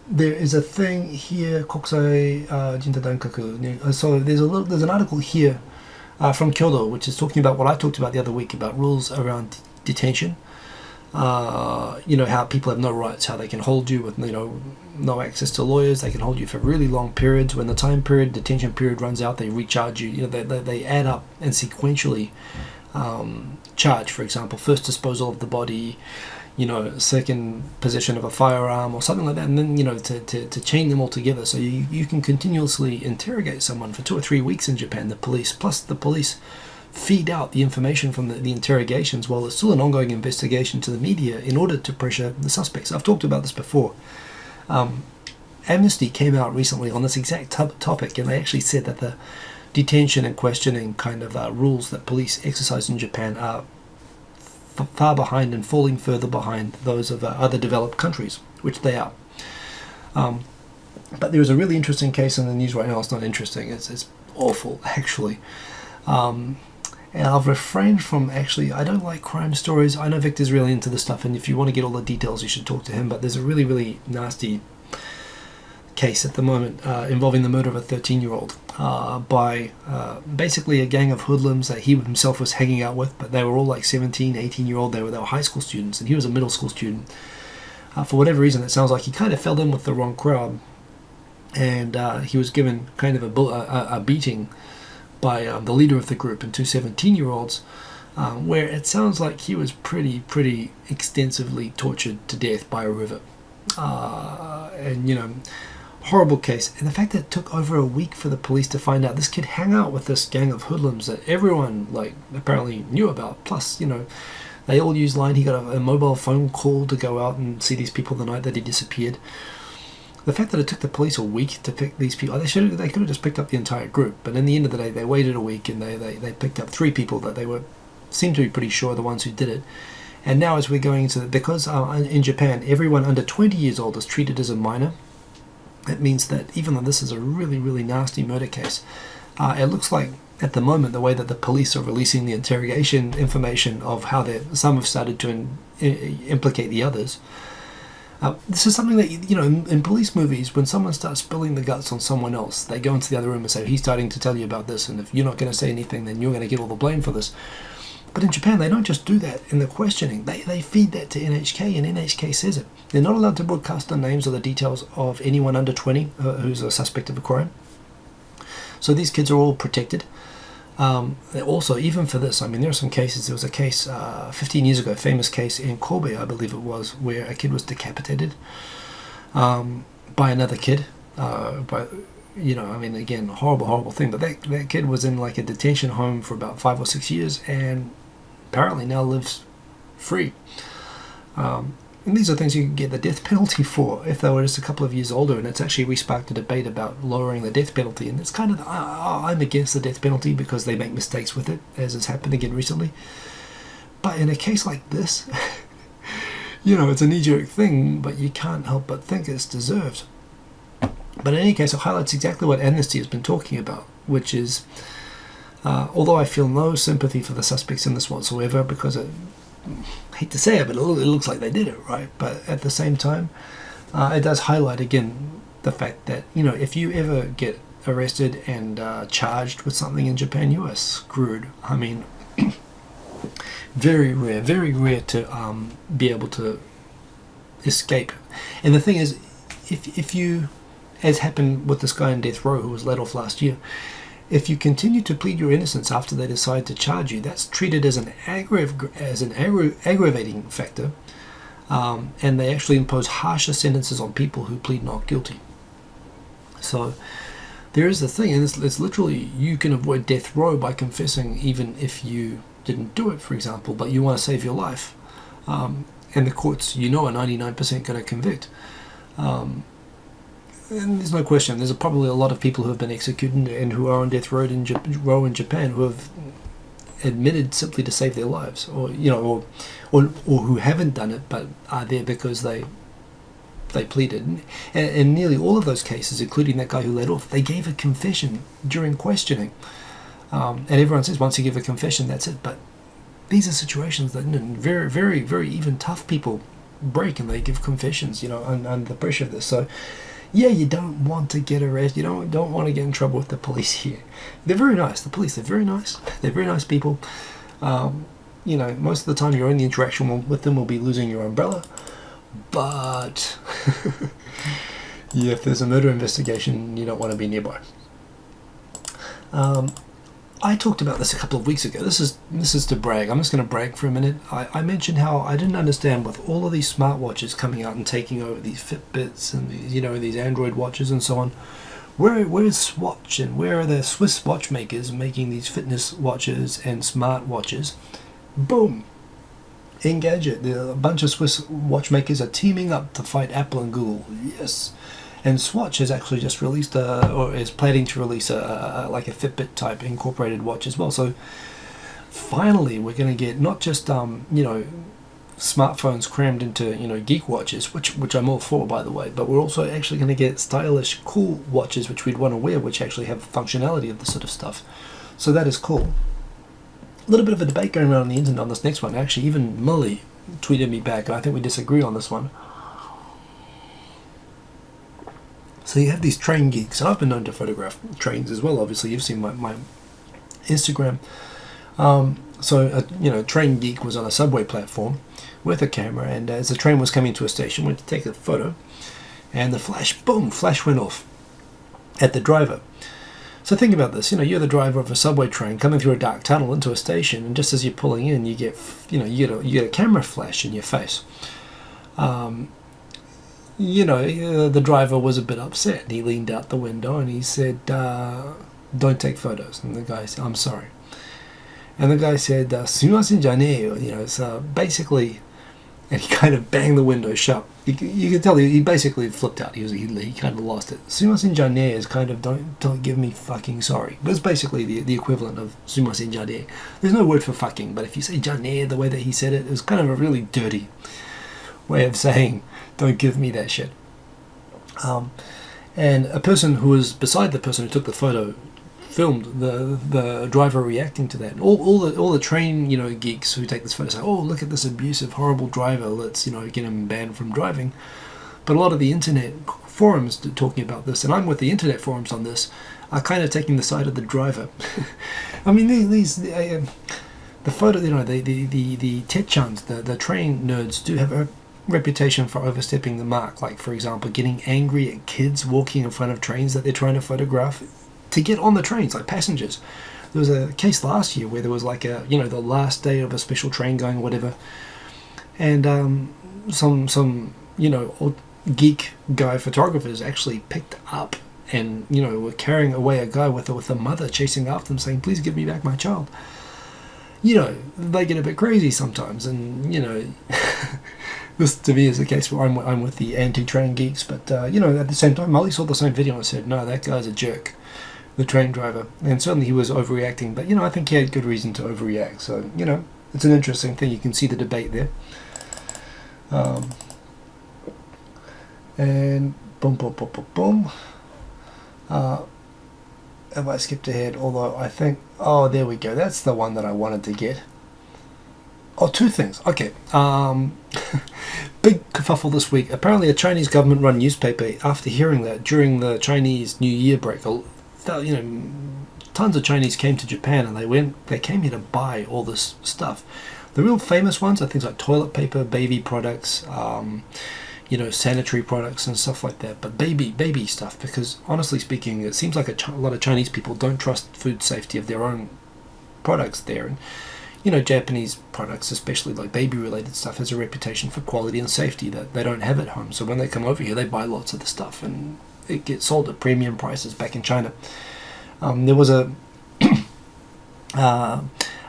There is a thing here, Kokusai Jinta Dankaku. So there's an article here from Kyoto, which is talking about what I talked about the other week about rules around detention. How people have no rights, how they can hold you with no access to lawyers. They can hold you for really long periods. When the detention period runs out, they recharge you. They add up and sequentially charge. For example, first disposal of the body, second possession of a firearm or something like that, and then to chain them all together. So you can continuously interrogate someone for 2 or 3 weeks in Japan. The police feed out the information from the interrogations while there's still an ongoing investigation to the media in order to pressure the suspects. I've talked about this before. Amnesty came out recently on this exact topic, and they actually said that the detention and questioning kind of rules that police exercise in Japan are far behind and falling further behind those of other developed countries, which they are. But there is a really interesting case in the news right now. It's not interesting, it's awful, actually. And I've refrained from I don't like crime stories. I know Victor's really into this stuff, and if you want to get all the details, you should talk to him. But there's a really, really nasty case at the moment involving the murder of a 13-year-old by basically a gang of hoodlums that he himself was hanging out with, but they were all like 17, 18-year-old. They were high school students, and he was a middle school student. For whatever reason, it sounds like he kind of fell in with the wrong crowd, and he was given kind of a beating by the leader of the group and two 17-year-olds, where it sounds like he was pretty extensively tortured to death by a river. Horrible case. And the fact that it took over a week for the police to find out this kid hung out with this gang of hoodlums that everyone apparently knew about. Plus, they all used line. He got a mobile phone call to go out and see these people the night that he disappeared. The fact that it took the police a week to pick these people, they could have just picked up the entire group. But in the end of the day, they waited a week and they picked up 3 people that they seemed to be pretty sure are the ones who did it. And now as we're going into because in Japan, everyone under 20 years old is treated as a minor. It means that even though this is a really, really nasty murder case, it looks like at the moment the way that the police are releasing the interrogation information of how some have started to implicate the others. This is something that, in police movies, when someone starts spilling the guts on someone else, they go into the other room and say, he's starting to tell you about this, and if you're not going to say anything, then you're going to get all the blame for this. But in Japan, they don't just do that in the questioning. They feed that to NHK, and NHK says it. They're not allowed to broadcast the names or the details of anyone under 20 who's a suspect of a crime. So these kids are all protected. Also, even for this, there are some cases. There was a case 15 years ago, a famous case in Kobe, I believe it was, where a kid was decapitated by another kid. Again, horrible thing. But that kid was in a detention home for about 5 or 6 years, and apparently now lives free. And these are things you can get the death penalty for if they were just a couple of years older, and it's actually re-sparked a debate about lowering the death penalty. And it's kind of, I'm against the death penalty because they make mistakes with it, as has happened again recently. But in a case like this, it's a knee-jerk thing, but you can't help but think it's deserved. But in any case, it highlights exactly what Amnesty has been talking about, which is, although I feel no sympathy for the suspects in this whatsoever, because I hate to say it, but it looks like they did it, right? But at the same time, it does highlight again the fact that, if you ever get arrested and charged with something in Japan, you are screwed. very rare to be able to escape. And the thing is, if you, as happened with this guy in death row who was let off last year, if you continue to plead your innocence after they decide to charge you, that's treated as an aggravating factor, and they actually impose harsher sentences on people who plead not guilty. So there is the thing, and it's literally, you can avoid death row by confessing even if you didn't do it, for example, but you want to save your life, and the courts, are 99% going to convict. And there's no question, there's probably a lot of people who have been executed and who are on death row in Japan who have admitted simply to save their lives, or who haven't done it but are there because they pleaded. And nearly all of those cases, including that guy who let off, they gave a confession during questioning. And everyone says once you give a confession, that's it. But these are situations that very even tough people break, and they give confessions, under the pressure of this. So yeah, you don't want to get arrested. You don't want to get in trouble with the police here. They're very nice. The police, they're very nice. They're very nice people. Most of the time your only interaction with them will be losing your umbrella. But yeah, if there's a murder investigation, you don't want to be nearby. I talked about this a couple of weeks ago. This is to brag. I'm just going to brag for a minute. I mentioned how I didn't understand, with all of these smartwatches coming out and taking over, these Fitbits and these Android watches and so on, where is Swatch and where are the Swiss watchmakers making these fitness watches and smart watches? Boom! Engadget. A bunch of Swiss watchmakers are teaming up to fight Apple and Google. Yes. And Swatch has actually just released or is planning to release a Fitbit type incorporated watch as well. So finally we're going to get not just smartphones crammed into geek watches, which I'm all for, by the way, but we're also actually going to get stylish, cool watches which we'd want to wear, which actually have functionality of this sort of stuff. So that is cool. A little bit of a debate going around on the internet on this next one. Actually, even Millie tweeted me back, and I think we disagree on this one. So you have these train geeks, and I've been known to photograph trains as well. Obviously, you've seen my Instagram. Train geek was on a subway platform with a camera, and as the train was coming to a station, went to take a photo, and the flash went off at the driver. So think about this. You're the driver of a subway train coming through a dark tunnel into a station, and just as you're pulling in, you get a camera flash in your face. The driver was a bit upset, and he leaned out the window and he said, "Don't take photos." And the guy said, "I'm sorry." And the guy said, "Sumimasen janee." So basically, and he kind of banged the window shut. You can tell he basically flipped out. He kind of lost it. Sumimasen janee is kind of don't give me fucking sorry. But it's basically the equivalent of sumimasen janee. There's no word for fucking, but if you say janee the way that he said it, it was kind of a really dirty way of saying don't give me that shit. And a person who was beside the person who took the photo filmed the driver reacting to that. And all the train geeks who take this photo say, "Oh, look at this abusive, horrible driver. Let's get him banned from driving." But a lot of the internet forums talking about this, and I'm with the internet forums on this, are kind of taking the side of the driver. I mean, the photo, the techchans, the train nerds do have a reputation for overstepping the mark. Like, for example, getting angry at kids walking in front of trains that they're trying to photograph to get on the trains, like passengers. There was a case last year where there was the last day of a special train going or whatever, and some old geek guy photographers actually picked up and were carrying away a guy with a mother chasing after them, saying, "Please give me back my child." They get a bit crazy sometimes, and this to me is the case where I'm with the anti-train geeks, but at the same time, Molly saw the same video and said, "No, that guy's a jerk, the train driver," and certainly he was overreacting, but I think he had good reason to overreact. So it's an interesting thing. You can see the debate there. And boom. Have I skipped ahead? Although I think, there we go. That's the one that I wanted to get. Oh, two things. Okay. Big kerfuffle this week. Apparently a Chinese government-run newspaper, after hearing that during the Chinese New Year break, tons of Chinese came to Japan, and they came here to buy all this stuff. The real famous ones are things like toilet paper, baby products, sanitary products and stuff like that. But baby stuff, because honestly speaking, it seems like a lot of Chinese people don't trust food safety of their own products there. And Japanese products, especially like baby-related stuff, has a reputation for quality and safety that they don't have at home. So when they come over here, they buy lots of the stuff, and it gets sold at premium prices back in China. There was a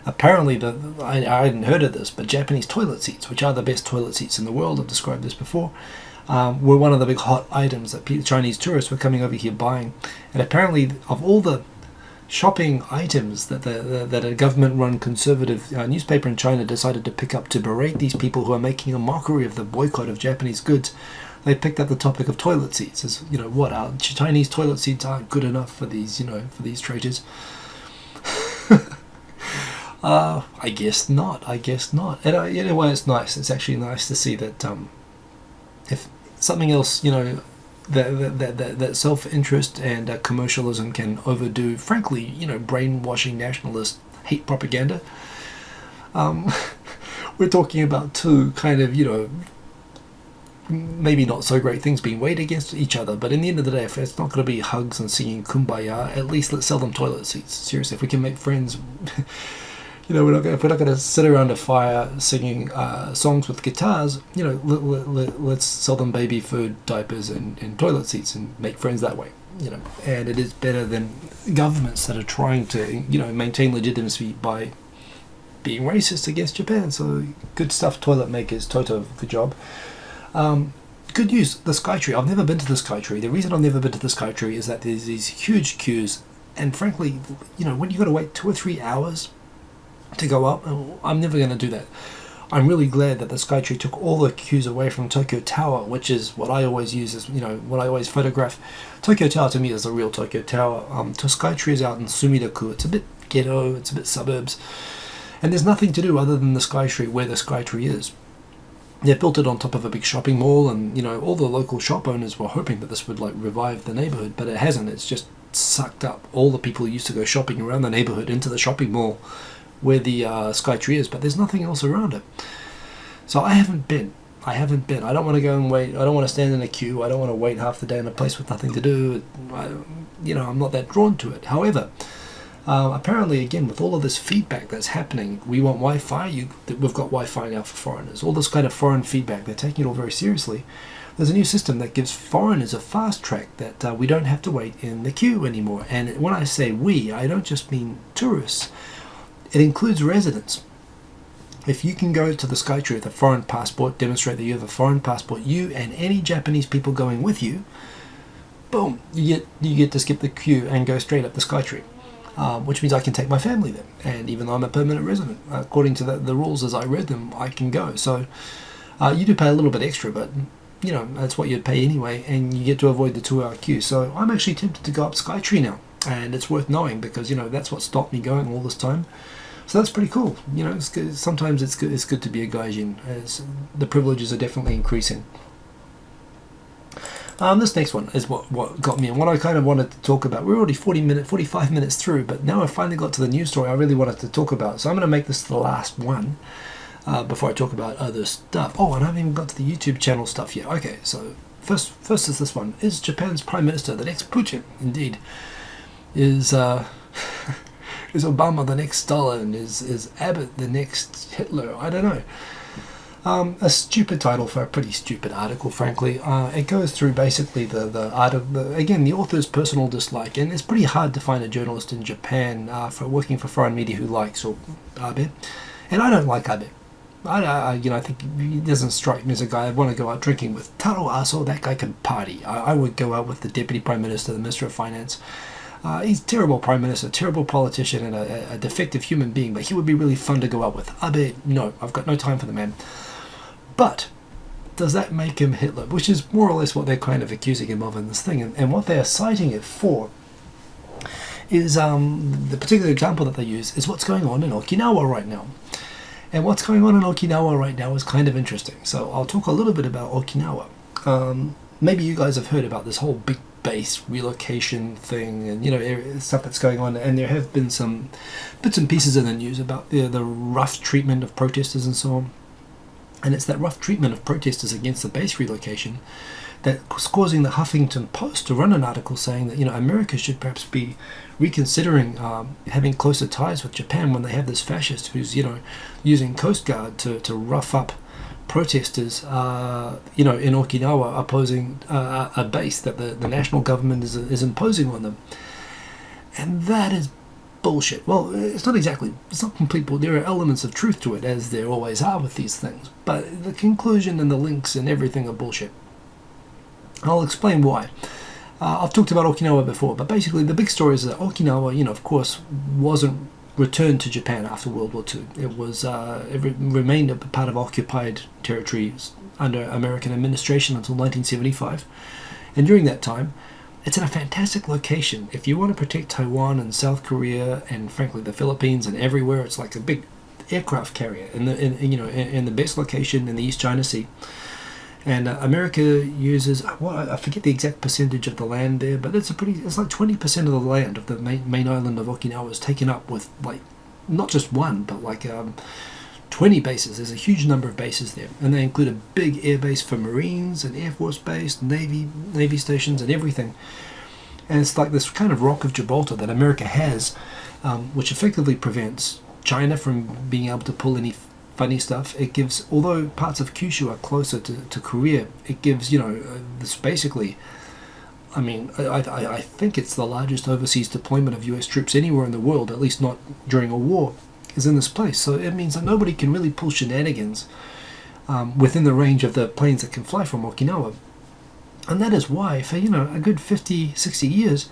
apparently I hadn't heard of this, but Japanese toilet seats, which are the best toilet seats in the world, I've described this before, were one of the big hot items that Chinese tourists were coming over here buying. And apparently, of all the shopping items that a government-run conservative newspaper in China decided to pick up to berate these people who are making a mockery of the boycott of Japanese goods, they picked up the topic of toilet seats. As what, our Chinese toilet seats aren't good enough for these traitors. I guess not. And in a way, it's nice. It's actually nice to see that if something else, that self-interest and commercialism can overdo, frankly, brainwashing nationalist hate propaganda. We're talking about two kind of, maybe not so great things being weighed against each other, but in the end of the day, if it's not going to be hugs and singing Kumbaya, at least let's sell them toilet seats. Seriously, if we can make friends, if we're not going to sit around a fire singing songs with guitars, let's sell them baby food, diapers, and toilet seats, and make friends that way. And it is better than governments that are trying to, maintain legitimacy by being racist against Japan. So good stuff, toilet makers. Toto, good job. Good news, the Skytree. I've never been to the Skytree. The reason I've never been to the Skytree is that there's these huge queues, and frankly, when you've got to wait 2 or 3 hours to go up, I'm never going to do that. I'm really glad that the Skytree took all the queues away from Tokyo Tower, which is what I always use as, what I always photograph. Tokyo Tower to me is the real Tokyo Tower. Skytree is out in Sumidaku. It's a bit ghetto, it's a bit suburbs, and there's nothing to do other than the Skytree where the Skytree is. They built it on top of a big shopping mall, and all the local shop owners were hoping that this would revive the neighborhood, but it hasn't. It's just sucked up all the people who used to go shopping around the neighborhood into the shopping mall where the Skytree is, but there's nothing else around it. So I haven't been. I don't want to go and wait. I don't want to stand in a queue. I don't want to wait half the day in a place with nothing to do. I'm not that drawn to it. However, apparently, again, with all of this feedback that's happening, we want Wi-Fi. We've got Wi-Fi now for foreigners. All this kind of foreign feedback, they're taking it all very seriously. There's a new system that gives foreigners a fast track that we don't have to wait in the queue anymore. And when I say we, I don't just mean tourists. It includes residents. If you can go to the Skytree with a foreign passport, demonstrate that you have a foreign passport, you and any Japanese people going with you, boom, you get to skip the queue and go straight up the Skytree. Which means I can take my family there, and even though I'm a permanent resident, according to the rules as I read them, I can go. So you do pay a little bit extra, but that's what you'd pay anyway, and you get to avoid the 2-hour queue. So I'm actually tempted to go up Skytree now, and it's worth knowing because that's what stopped me going all this time. So that's pretty cool. It's good. Sometimes it's good to be a Gaijin, as the privileges are definitely increasing. This next one is what got me, and what I kind of wanted to talk about. We're already 45 minutes through, but now I finally got to the news story I really wanted to talk about. So I'm going to make this the last one before I talk about other stuff. Oh, and I haven't even got to the YouTube channel stuff yet. Okay, so first is this one. Is Japan's Prime Minister the next Putin? Indeed. Is is Obama the next Stalin? Is Abbott the next Hitler? I don't know. A stupid title for a pretty stupid article, frankly. It goes through basically the art of the author's personal dislike, and it's pretty hard to find a journalist in Japan for working for foreign media who likes Abe, and I don't like Abe. I think he doesn't strike me as a guy I'd want to go out drinking with. Taro Aso, that guy can party. I would go out with the Deputy Prime Minister, the Minister of Finance. He's a terrible Prime Minister, terrible politician, and a defective human being, but he would be really fun to go out with. Abe, no, I've got no time for the man. But does that make him Hitler? Which is more or less what they're kind of accusing him of in this thing. And what they're citing it for is the particular example that they use is what's going on in Okinawa right now. And what's going on in Okinawa right now is kind of interesting. So I'll talk a little bit about Okinawa. Maybe you guys have heard about this whole big base relocation thing, and stuff that's going on. And there have been some bits and pieces in the news about the rough treatment of protesters and so on. And it's that rough treatment of protesters against the base relocation that's causing the Huffington Post to run an article saying that America should perhaps be reconsidering having closer ties with Japan when they have this fascist who's using Coast Guard to rough up protesters in Okinawa, opposing a base that the national government is imposing on them. And that is bullshit. Well, it's not complete bullshit. There are elements of truth to it, as there always are with these things, but the conclusion and the links and everything are bullshit. I'll explain why. I've talked about Okinawa before, but basically the big story is that Okinawa, of course, wasn't returned to Japan after World War II. It was it remained a part of occupied territories under American administration until 1975, and during that time, it's in a fantastic location. If you want to protect Taiwan and South Korea and frankly the Philippines and everywhere, it's like a big aircraft carrier in the best location in the East China Sea. And America uses, I forget the exact percentage of the land there, but it's like 20% of the land of the main island of Okinawa is taken up with, like, not just one, but like 20 bases. There's a huge number of bases there, and they include a big air base for Marines, an Air Force base, Navy stations, and everything. And it's like this kind of Rock of Gibraltar that America has, which effectively prevents China from being able to pull any funny stuff. It gives, although parts of Kyushu are closer to Korea, it gives, this basically, I think it's the largest overseas deployment of US troops anywhere in the world, at least not during a war, is in this place. So it means that nobody can really pull shenanigans within the range of the planes that can fly from Okinawa. And that is why, for, a good 50, 60 years,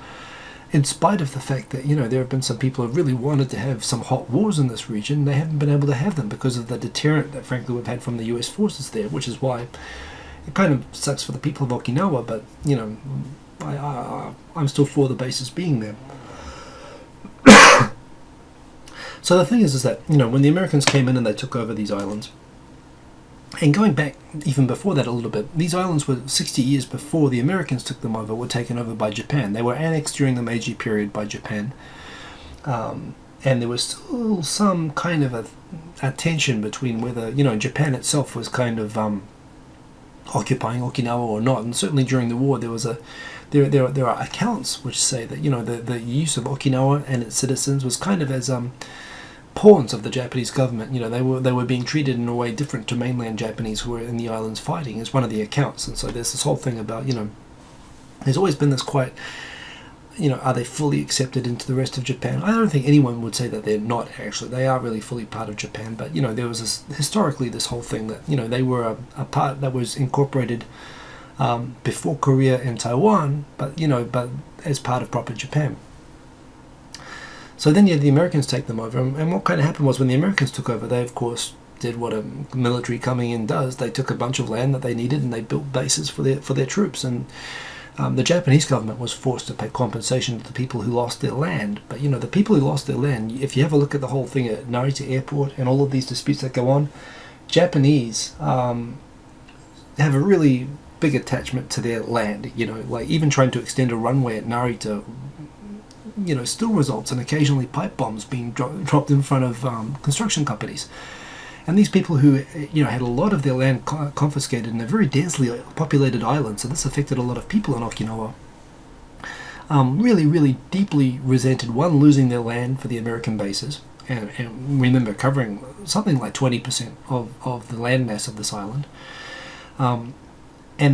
in spite of the fact that, there have been some people who really wanted to have some hot wars in this region, they haven't been able to have them because of the deterrent that, frankly, we've had from the US forces there, which is why it kind of sucks for the people of Okinawa, but, I'm still for the bases being there. So the thing is that, when the Americans came in and they took over these islands, and going back even before that a little bit, these islands were 60 years before the Americans took them over, were taken over by Japan. They were annexed during the Meiji period by Japan. And there was still some kind of a tension between whether, Japan itself was kind of occupying Okinawa or not. And certainly during the war, there are accounts which say that, the use of Okinawa and its citizens was kind of as pawns of the Japanese government. They were being treated in a way different to mainland Japanese who were in the islands fighting, is one of the accounts. And so there's this whole thing about, there's always been this quite, are they fully accepted into the rest of Japan? I don't think anyone would say that they're not, actually. They are really fully part of Japan, but, there was historically this whole thing that, they were a part that was incorporated before Korea and Taiwan, but as part of proper Japan. So then the Americans take them over, and what kind of happened was when the Americans took over, they of course did what a military coming in does. They took a bunch of land that they needed and they built bases for their troops, and the Japanese government was forced to pay compensation to the people who lost their land. But the people who lost their land, if you have a look at the whole thing at Narita Airport and all of these disputes that go on, Japanese have a really big attachment to their land. Like even trying to extend a runway at Narita, still results in occasionally pipe bombs being dropped in front of construction companies. And these people who, had a lot of their land confiscated in a very densely populated island, so this affected a lot of people in Okinawa, really, really deeply resented, one, losing their land for the American bases, and remember, covering something like 20% of the landmass of this island. And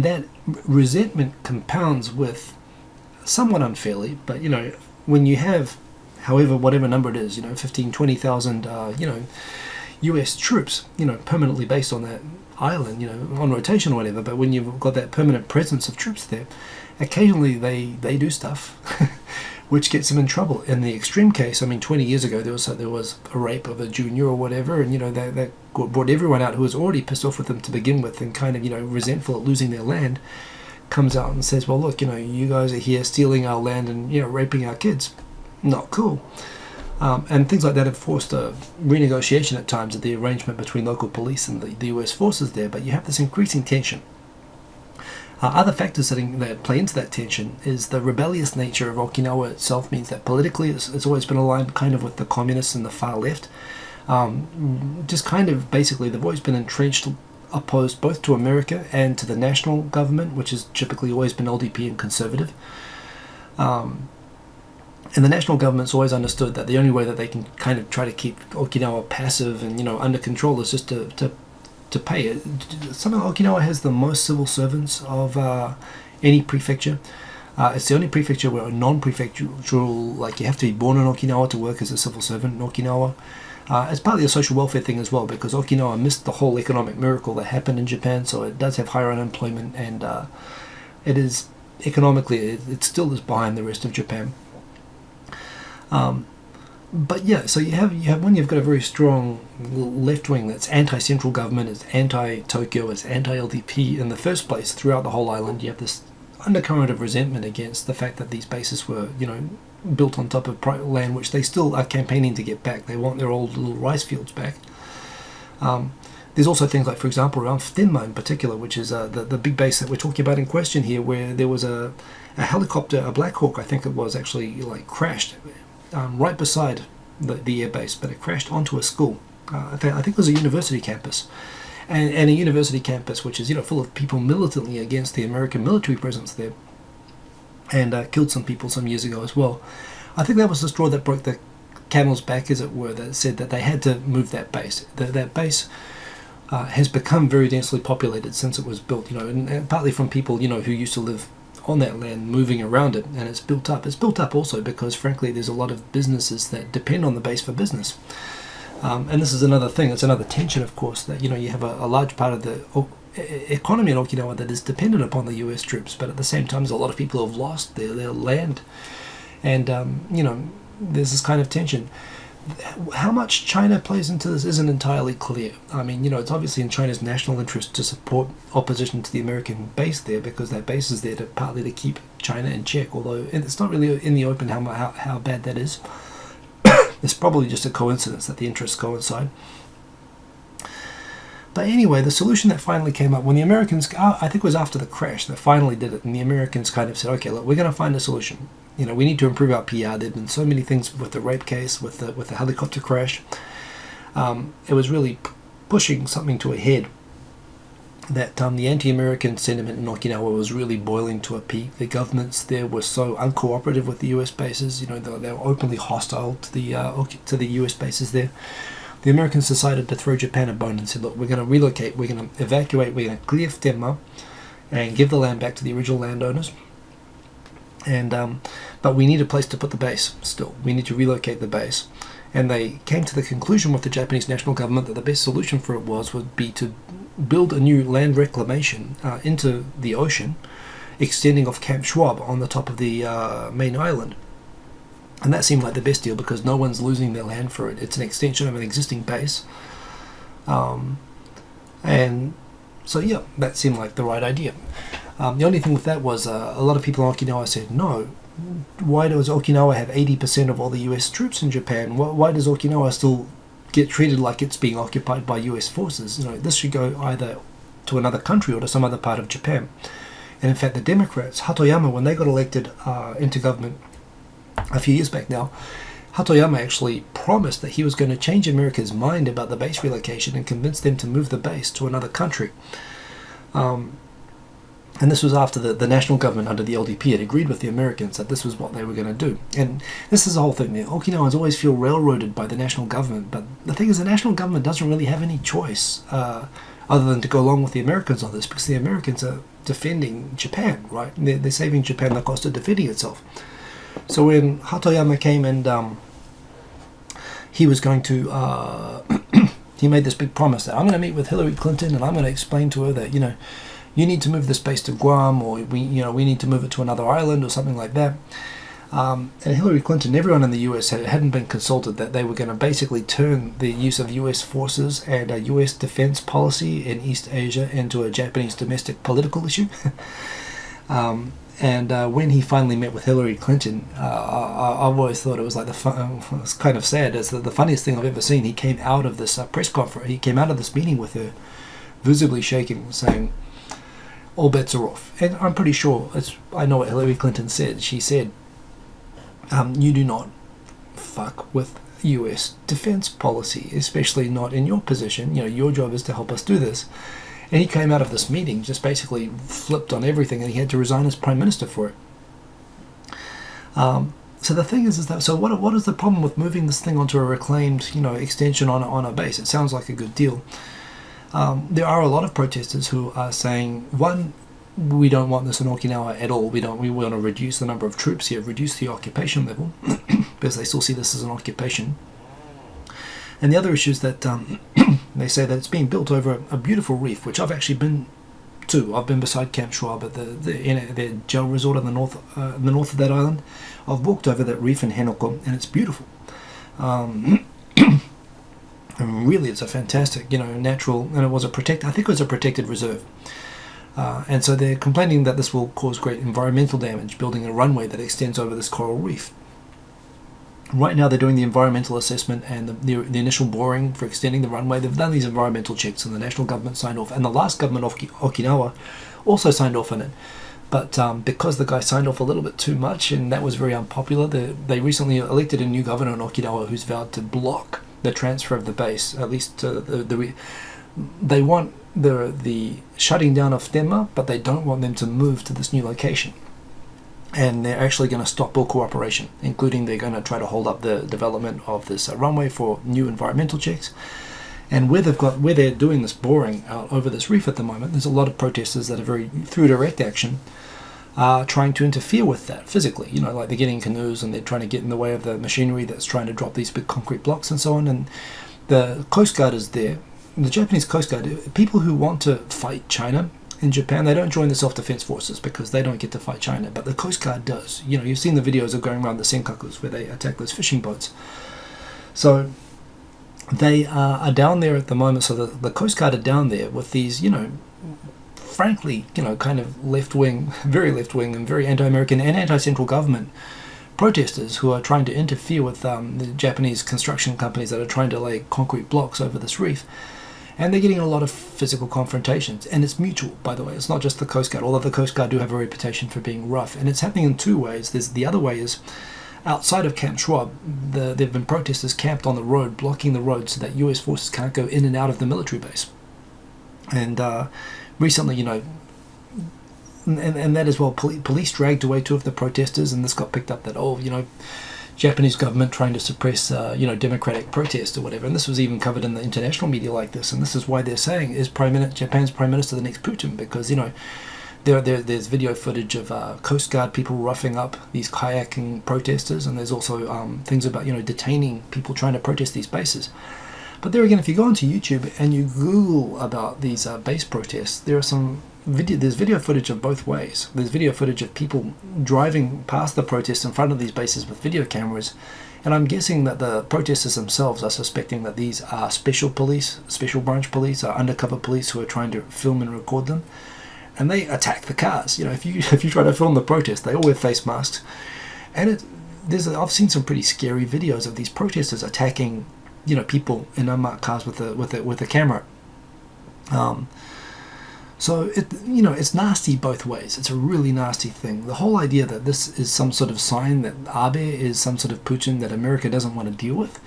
that resentment compounds with, somewhat unfairly, but, when you have, however, whatever number it is, 15, 20,000, US troops, permanently based on that island, on rotation or whatever, but when you've got that permanent presence of troops there, occasionally they do stuff which gets them in trouble. In the extreme case, 20 years ago, there was a rape of a junior or whatever, and, that brought everyone out who was already pissed off with them to begin with and kind of, resentful at losing their land, comes out and says, well, look, you guys are here stealing our land and, raping our kids. Not cool. And things like that have forced a renegotiation at times of the arrangement between local police and the US forces there, but you have this increasing tension. Other factors that play into that tension is the rebellious nature of Okinawa itself means that politically it's always been aligned kind of with the communists and the far left. Just kind of basically they've always been entrenched, opposed both to America and to the national government, which has typically always been LDP and conservative. And the national government's always understood that the only way that they can kind of try to keep Okinawa passive and under control is just to pay it. Somehow Okinawa has the most civil servants of any prefecture. It's the only prefecture where a non-prefectural, like you have to be born in Okinawa to work as a civil servant in Okinawa. It's partly a social welfare thing as well, because Okinawa missed the whole economic miracle that happened in Japan, so it does have higher unemployment, and it is economically, it still is behind the rest of Japan. But yeah, so you've got a very strong left wing that's anti-central government, it's anti-Tokyo, it's anti-LDP in the first place throughout the whole island. You have this undercurrent of resentment against the fact that these bases were, built on top of land which they still are campaigning to get back. They want their old little rice fields back. There's also things like, for example, around Futenma in particular, which is the big base that we're talking about in question here, where there was a helicopter, a Black Hawk, I think it was, actually crashed right beside the air base, but it crashed onto a school. I think it was a university campus, and a university campus which is full of people militantly against the American military presence there, and killed some people some years ago as well. I think that was the straw that broke the camel's back, as it were, that said that they had to move that base. That base has become very densely populated since it was built, and partly from people who used to live on that land moving around it, and it's built up. It's built up also because, frankly, there's a lot of businesses that depend on the base for business. And this is another thing. It's another tension, of course, that you have a large part of the economy in Okinawa that is dependent upon the U.S. troops, but at the same time, there's a lot of people who have lost their land, and there's this kind of tension. How much China plays into this isn't entirely clear. I mean, it's obviously in China's national interest to support opposition to the American base there, because that base is there partly to keep China in check, although it's not really in the open how bad that is. It's probably just a coincidence that the interests coincide. But anyway, the solution that finally came up when the Americans, I think it was after the crash, that finally did it, and the Americans kind of said, okay, look, we're going to find a solution. We need to improve our PR. There've been so many things with the rape case, with the helicopter crash. It was really pushing something to a head that the anti-American sentiment in Okinawa was really boiling to a peak. The governments there were so uncooperative with the U.S. bases. They were openly hostile to the U.S. bases there. The Americans decided to throw Japan a bone and said, look, we're going to relocate, we're going to evacuate, we're going to clear Futenma and give the land back to the original landowners. And but we need a place to put the base still. We need to relocate the base. And they came to the conclusion with the Japanese national government that the best solution for it would be to build a new land reclamation into the ocean, extending off Camp Schwab on the top of the main island. And that seemed like the best deal because no one's losing their land for it. It's an extension of an existing base. And so, yeah, that seemed like the right idea. The only thing with that was a lot of people in Okinawa said, no, why does Okinawa have 80% of all the US troops in Japan? Why does Okinawa still get treated like it's being occupied by US forces? This should go either to another country or to some other part of Japan. And in fact, the Democrats, Hatoyama, when they got elected into government a few years back now, Hatoyama actually promised that he was going to change America's mind about the base relocation and convince them to move the base to another country. And this was after the national government under the LDP had agreed with the Americans that this was what they were going to do. And this is the whole thing. The Okinawans always feel railroaded by the national government, but the thing is the national government doesn't really have any choice other than to go along with the Americans on this, because the Americans are defending Japan, right? They're saving Japan the cost of defending itself. So when Hatoyama came and he was going to, he made this big promise that I'm going to meet with Hillary Clinton and I'm going to explain to her that, you need to move this base to Guam, or we need to move it to another island or something like that. And Hillary Clinton, everyone in the US hadn't been consulted that they were going to basically turn the use of US forces and a US defense policy in East Asia into a Japanese domestic political issue. And when he finally met with Hillary Clinton, I've always thought it was like it was kind of sad. It's the funniest thing I've ever seen. He came out of this press conference. He came out of this meeting with her, visibly shaking, saying, all bets are off. And I'm pretty sure, I know what Hillary Clinton said. She said, you do not fuck with US defense policy, especially not in your position. Your job is to help us do this. And he came out of this meeting just basically flipped on everything, and he had to resign as prime minister for it. So the thing is that, so what is the problem with moving this thing onto a reclaimed, extension on a base? It sounds like a good deal. There are a lot of protesters who are saying, one, we don't want this in Okinawa at all. We want to reduce the number of troops here, reduce the occupation level, because they still see this as an occupation. And the other issue is that they say that it's being built over a beautiful reef, which I've actually been to. I've been beside Camp Schwab at the jail resort in the north of that island. I've walked over that reef in Henoko, and it's beautiful. And really, it's a fantastic, natural, and it was I think it was a protected reserve. And so they're complaining that this will cause great environmental damage, building a runway that extends over this coral reef. Right now they're doing the environmental assessment and the initial boring for extending the runway. They've done these environmental checks, and the national government signed off, and the last government of Okinawa also signed off on it. But because the guy signed off a little bit too much, and that was very unpopular, they recently elected a new governor in Okinawa who's vowed to block the transfer of the base. At least they want the shutting down of Tenma, but they don't want them to move to this new location. And they're actually going to stop all cooperation, including they're going to try to hold up the development of this runway for new environmental checks. And where they're doing this boring out over this reef at the moment, there's a lot of protesters that are through direct action, trying to interfere with that physically. Like they're getting canoes and they're trying to get in the way of the machinery that's trying to drop these big concrete blocks and so on. And the Coast Guard is there. The Japanese Coast Guard, people who want to fight China in Japan, they don't join the self-defense forces because they don't get to fight China, but the Coast Guard does. You've seen the videos of going around the senkakus where they attack those fishing boats. So they are down there at the moment. So the Coast Guard are down there with these, frankly, kind of left-wing, very left-wing and very anti-American and anti-central government protesters who are trying to interfere with the Japanese construction companies that are trying to lay concrete blocks over this reef. And they're getting a lot of physical confrontations. And it's mutual, by the way. It's not just the Coast Guard, although the Coast Guard do have a reputation for being rough. And it's happening in two ways. The other way is, outside of Camp Schwab, there have been protesters camped on the road, blocking the road so that US forces can't go in and out of the military base. And recently, and that as well, police dragged away two of the protesters, and this got picked up that, Japanese government trying to suppress, democratic protest or whatever. And this was even covered in the international media like this. And this is why they're saying, is Japan's Prime Minister the next Putin? Because, there's video footage of Coast Guard people roughing up these kayaking protesters. And there's also things about, detaining people trying to protest these bases. But there again, if you go onto YouTube and you Google about these base protests, there's video footage of both ways. There's video footage of people driving past the protests in front of these bases with video cameras, and I'm guessing that the protesters themselves are suspecting that these are special branch police, or undercover police who are trying to film and record them, and they attack the cars. If you try to film the protest, they all wear face masks, and I've seen some pretty scary videos of these protesters attacking people in unmarked cars with a camera. So it's nasty both ways. It's a really nasty thing. The whole idea that this is some sort of sign that Abe is some sort of Putin that America doesn't want to deal with.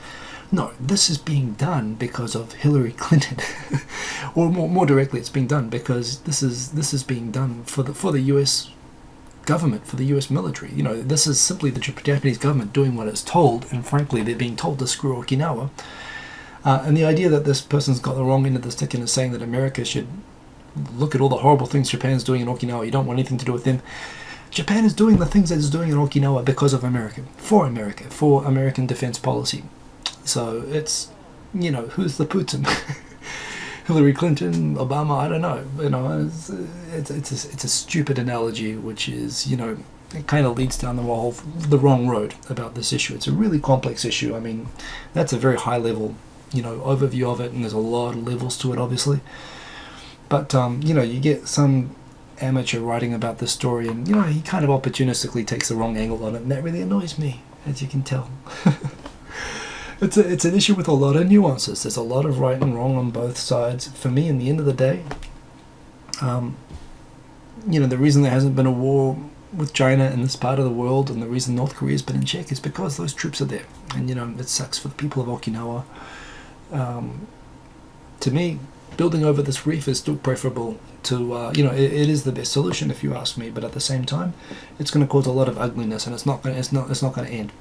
No, this is being done because of Hillary Clinton, or more directly, it's being done because this is being done for the U.S. government, for the U.S. military. This is simply the Japanese government doing what it's told, and frankly, they're being told to screw Okinawa. And the idea that this person's got the wrong end of the stick and is saying that America should look at all the horrible things Japan's doing in Okinawa, you don't want anything to do with them. Japan is doing the things that it's doing in Okinawa because of America, for American defense policy. So it's, who's the Putin? Hillary Clinton, Obama, I don't know. It's a stupid analogy, which is, it kind of leads down the wrong road about this issue. It's a really complex issue. I mean, that's a very high level, overview of it, and there's a lot of levels to it, obviously. But, you get some amateur writing about this story, and, he kind of opportunistically takes the wrong angle on it, and that really annoys me, as you can tell. It's an issue with a lot of nuances. There's a lot of right and wrong on both sides. For me, in the end of the day, the reason there hasn't been a war with China in this part of the world, and the reason North Korea's been in check, is because those troops are there. And it sucks for the people of Okinawa. To me, building over this reef is still preferable to it is the best solution if you ask me, but at the same time it's going to cause a lot of ugliness, and it's not going to end.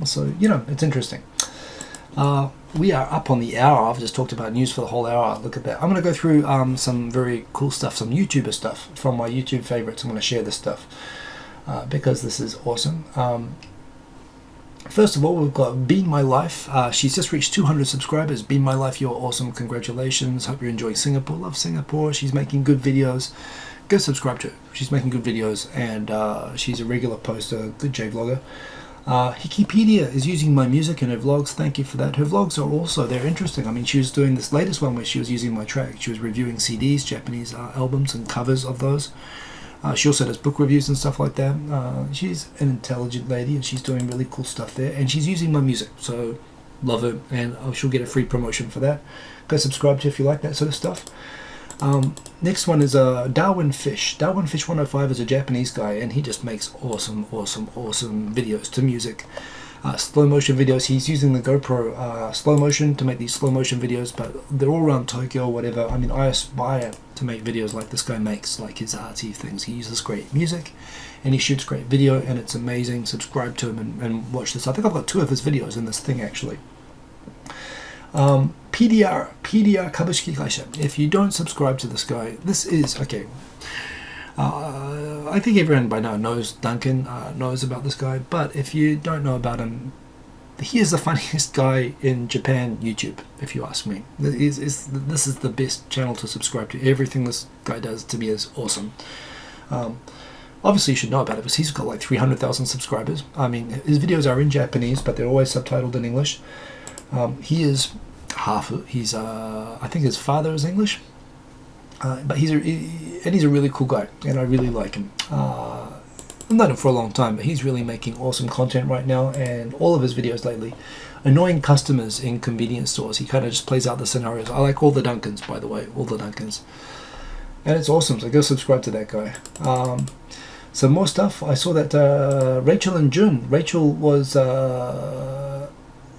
So it's interesting. We are up on the hour. I've just talked about news for the whole hour. Look at that. I'm going to go through some very cool stuff, some YouTuber stuff from my YouTube favorites. I'm going to share this stuff because this is awesome. First of all, we've got Bean My Life. She's just reached 200 subscribers. Bean My Life, you're awesome. Congratulations. Hope you're enjoying Singapore. Love Singapore. She's making good videos. Go subscribe to her. She's making good videos, and she's a regular poster, good J vlogger. Hikipedia is using my music in her vlogs. Thank you for that. Her vlogs are also, they're interesting. I mean, she was doing this latest one where she was using my track. She was reviewing CDs, Japanese albums, and covers of those. She also does book reviews and stuff like that. She's an intelligent lady, and she's doing really cool stuff there, and she's using my music, so love her, and she'll get a free promotion for that. Go subscribe to her if you like that sort of stuff. Next one is Darwin Fish. Darwin Fish 105 is a Japanese guy, and he just makes awesome videos to music. Slow motion videos. He's using the GoPro slow motion to make these slow motion videos, but they're all around Tokyo or whatever. I mean, I aspire to make videos like this guy makes, like his artsy things. He uses great music, and he shoots great video, and it's amazing. Subscribe to him and watch this. I think I've got 2 of his videos in this thing, actually. PDR Kabushiki Kaisha. If you don't subscribe to this guy, this is okay. I think everyone by now knows Duncan, knows about this guy, but if you don't know about him, he is the funniest guy in Japan YouTube, if you ask me. This is the best channel to subscribe to. Everything this guy does to me is awesome. Obviously you should know about it because he's got like 300,000 subscribers. I mean, his videos are in Japanese, but they're always subtitled in English. He is half, I think his father is English. But he's a really cool guy, and I really like him. I've known him for a long time, but he's really making awesome content right now, and all of his videos lately, annoying customers in convenience stores, he kind of just plays out the scenarios. I like all the Duncans, by the way, all the Duncans, and it's awesome, so go subscribe to that guy. Some more stuff. I saw that Rachel and Jun. Rachel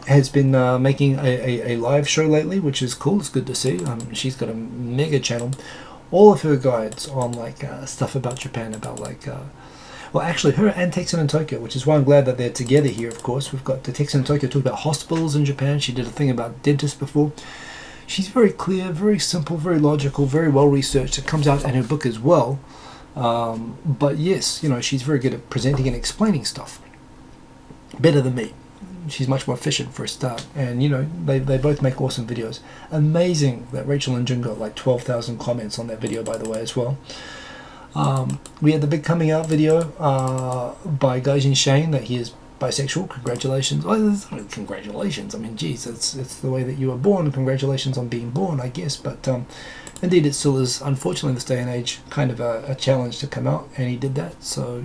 has been making a live show lately, which is cool. It's good to see. She's got a mega channel. All of her guides on like stuff about Japan, about like well, actually her and Texan in Tokyo, which is why I'm glad that they're together here. Of course, we've got the Texan in Tokyo talk about hospitals in Japan. She did a thing about dentists before. She's very clear, very simple, very logical, very well researched. It comes out in her book as well. But yes, she's very good at presenting and explaining stuff. Better than me. She's much more efficient for a start, and they both make awesome videos. Amazing that Rachel and Jun got like 12,000 comments on that video, by the way, as well. We had the big coming out video by Gaijin Shane that he is bisexual. Congratulations. Well, congratulations. I mean, geez, it's the way that you were born. Congratulations on being born, I guess. But indeed, it still is, unfortunately, in this day and age, kind of a challenge to come out, and he did that. So,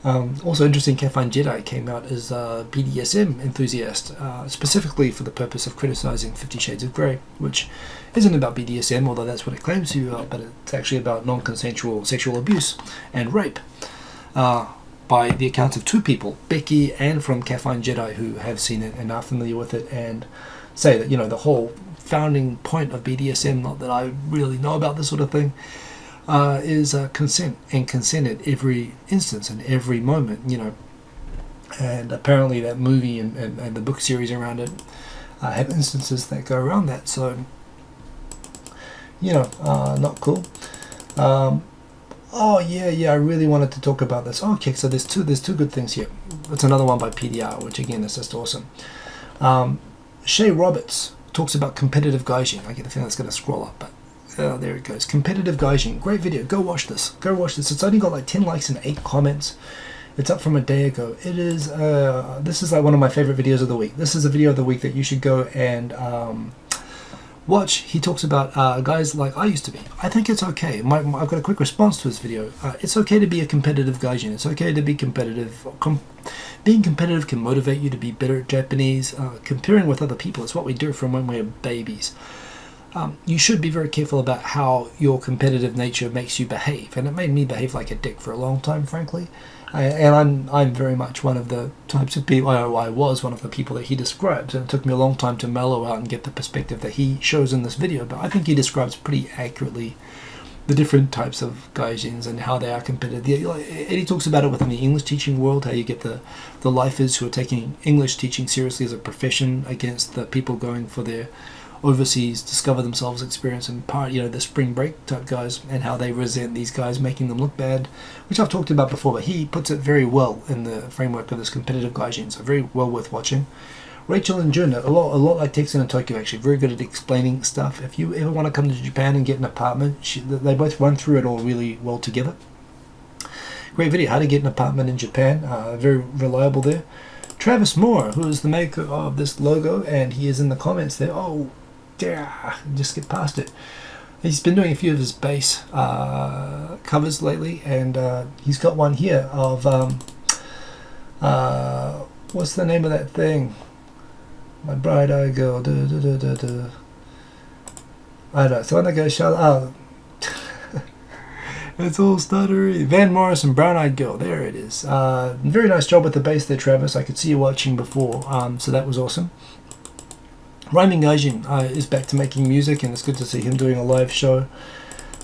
also interesting, Kafine Jedi came out as a BDSM enthusiast, specifically for the purpose of criticizing 50 Shades of Grey, which isn't about BDSM, although that's what it claims to be about, but it's actually about non-consensual sexual abuse and rape by the accounts of 2 people, Becky and from Kafine Jedi, who have seen it and are familiar with it, and say that, the whole founding point of BDSM, not that I really know about this sort of thing, is consent, and consent at every instance and every moment, and apparently that movie and the book series around it have instances that go around that, so not cool. Oh yeah, I really wanted to talk about this. Okay, so there's two good things here. That's another one by PDR, which again is just awesome. Shay Roberts talks about competitive gaijin. I get the feeling it's going to scroll up, but oh, there it goes. Competitive gaijin. Great video. Go watch this. It's only got like 10 likes and 8 comments. It's up from a day ago. It is, this is like one of my favorite videos of the week. This is a video of the week that you should go and watch. He talks about guys like I used to be. I think it's okay. I've got a quick response to his video. It's okay to be a competitive gaijin. It's okay to be competitive. Being competitive can motivate you to be better at Japanese. Comparing with other people, it's what we do from when we're babies. you should be very careful about how your competitive nature makes you behave. And it made me behave like a dick for a long time, frankly. And I'm very much one of the types of people, I was one of the people that he describes, and it took me a long time to mellow out and get the perspective that he shows in this video, but I think he describes pretty accurately the different types of gaijins and how they are competitive. Eddie talks about it within the English teaching world, how you get the lifers who are taking English teaching seriously as a profession against the people going for their overseas discover themselves experience and part, the spring break type guys, and how they resent these guys making them look bad, which I've talked about before, but he puts it very well in the framework of this competitive gaijin, so very well worth watching. Rachel and Jun, a lot like Texan and Tokyo, actually very good at explaining stuff. If you ever want to come to Japan and get an apartment, they both run through it all really well together. Great video, how to get an apartment in Japan, very reliable there. Travis Moore, who is the maker of this logo, and he is in the comments there. Oh, yeah, just skip past it. He's been doing a few of his bass covers lately, and he's got one here of what's the name of that thing? My bright-eyed girl. I don't know. So when I go it's all stuttery. Van Morrison, Brown-Eyed Girl. There it is. Very nice job with the bass there, Travis. I could see you watching before, so that was awesome. Rhyming Gaijin is back to making music, and it's good to see him doing a live show.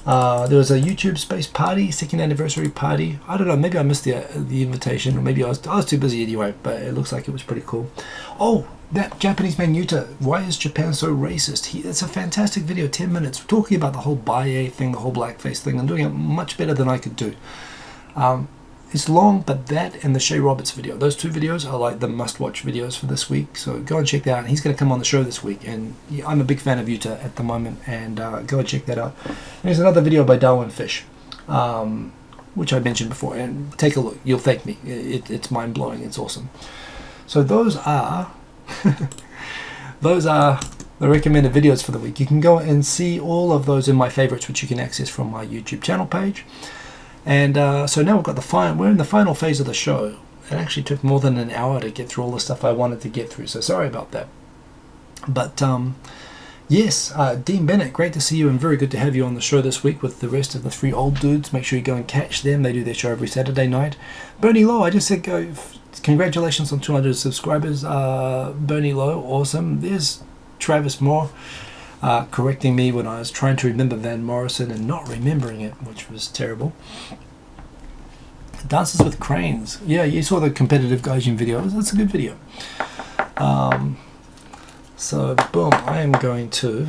There was a YouTube space party, second anniversary party. I don't know, maybe I missed the invitation, or maybe I was too busy anyway, but it looks like it was pretty cool. Oh, that Japanese man Yuta, why is Japan so racist? It's a fantastic video, 10 minutes, talking about the whole baie thing, the whole blackface thing, and doing it much better than I could do. It's long, but that and the Shay Roberts video, those two videos are like the must-watch videos for this week. So go and check that out. He's going to come on the show this week, and yeah, I'm a big fan of Yuta at the moment, and go and check that out. There's another video by Darwin Fish, which I mentioned before, and take a look. You'll thank me. It's mind-blowing. It's awesome. So those are the recommended videos for the week. You can go and see all of those in my favorites, which you can access from my YouTube channel page. And so now we're in the final phase of the show. It actually took more than an hour to get through all the stuff I wanted to get through, so sorry about that. But yes, Dean Bennett, great to see you, and very good to have you on the show this week with the rest of the three old dudes. Make sure you go and catch them. They do their show every Saturday night. Bernie Lowe, I just said congratulations on 200 subscribers. Bernie Lowe, awesome. There's Travis Moore. Correcting me when I was trying to remember Van Morrison and not remembering it, which was terrible. Dances with Cranes. Yeah, you saw the competitive Gaijin video. That's a good video. So, boom, I am going to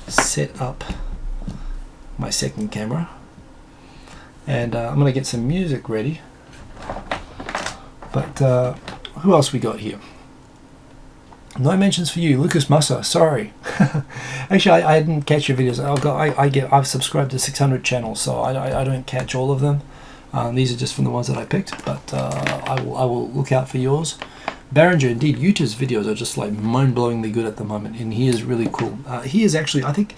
set up my second camera. And I'm going to get some music ready. But who else we got here? No mentions for you, Lucas Massa. Sorry. Actually, I didn't catch your videos. I've subscribed to 600 channels, so I don't catch all of them. These are just from the ones that I picked, but I will look out for yours. Barringer, indeed, Yuta's videos are just like mind-blowingly good at the moment, and he is really cool. He is actually, I think,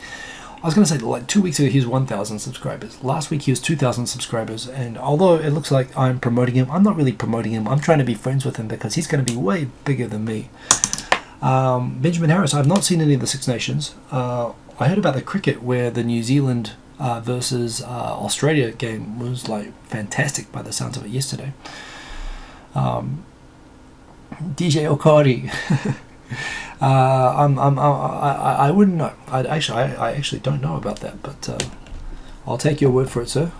I was going to say, like 2 weeks ago he was 1,000 subscribers. Last week he was 2,000 subscribers, and although it looks like I'm promoting him, I'm not really promoting him. I'm trying to be friends with him because he's going to be way bigger than me. Benjamin Harris, I've not seen any of the Six Nations. I heard about the cricket where the New Zealand versus Australia game was like fantastic by the sounds of it yesterday. DJ Okari, I wouldn't know. I actually don't know about that, but I'll take your word for it, sir.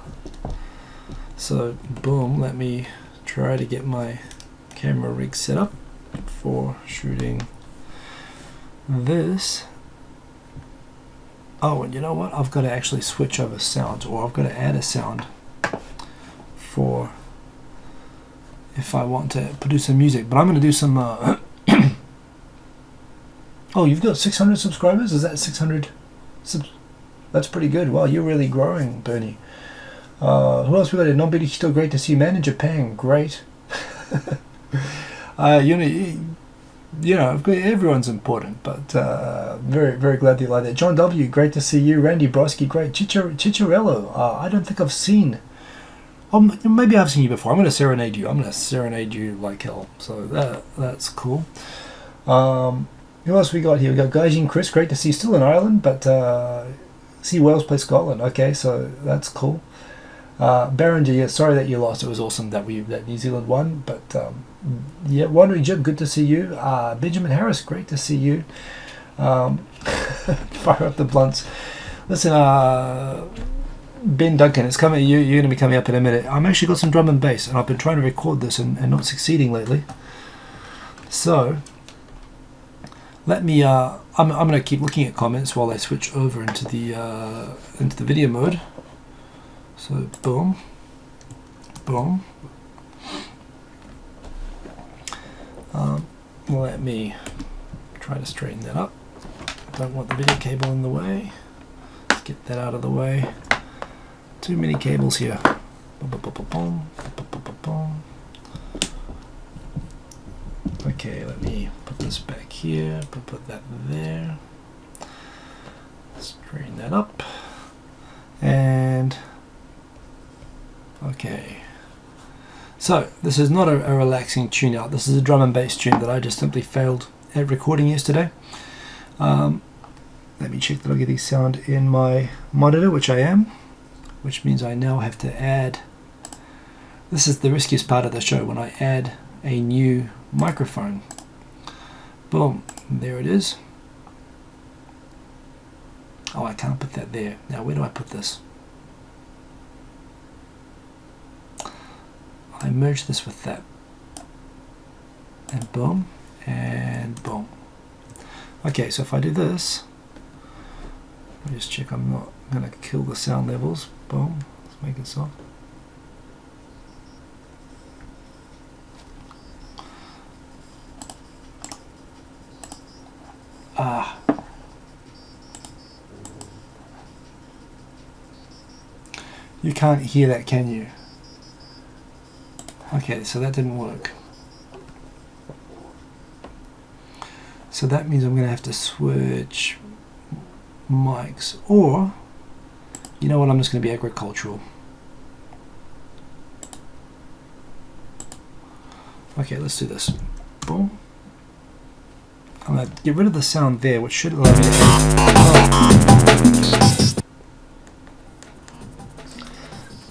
So boom, let me try to get my camera rig set up for shooting this. Oh, and you know what? I've got to actually switch over sounds, or I've got to add a sound for if I want to produce some music. But I'm going to do some oh, you've got 600 subscribers? Is that 600 That's pretty good. Wow, you're really growing, Bernie. Who else we got here? Nobiri Hito, great to see you, man. In Japan, great. You know, everyone's important, but very, very glad you like that. John W, great to see you. Randy Broski, great. Chicharello, I don't think I've seen. Oh, maybe I've seen you before. I'm going to serenade you. I'm going to serenade you like hell. So that's cool. Who else we got here? We got Gaijin Chris. Great to see you still in Ireland, but see Wales play Scotland. Okay, so that's cool. Berenger, yeah, sorry that you lost. It was awesome that New Zealand won, but yeah, Wandering Jim, good to see you. Benjamin Harris, great to see you. Fire up the blunts. Listen, Ben Duncan, it's coming. You're going to be coming up in a minute. I'm actually got some drum and bass, and I've been trying to record this and not succeeding lately. So let me. I'm going to keep looking at comments while I switch over into the video mode. So boom, boom. Let me try to straighten that up. Don't want the video cable in the way. Let's get that out of the way. Too many cables here. Okay, let me put this back here. Put that there. Straighten that up. And okay. So this is not a relaxing tune out. This is a drum and bass tune that I just simply failed at recording yesterday. Let me check that I get the sound in my monitor, which I am, which means I now have to add. This is the riskiest part of the show, when I add a new microphone. Boom, there it is. Oh, I can't put that there. Now where do I put this? I merge this with that. And boom, and boom. Okay, so if I do this, let me just check I'm not going to kill the sound levels. Boom, let's make it soft. You can't hear that, can you? Okay, so that didn't work. So that means I'm going to have to switch mics, or you know what, I'm just going to be agricultural. Okay, let's do this. Boom. I'm going to get rid of the sound there, which should allow me to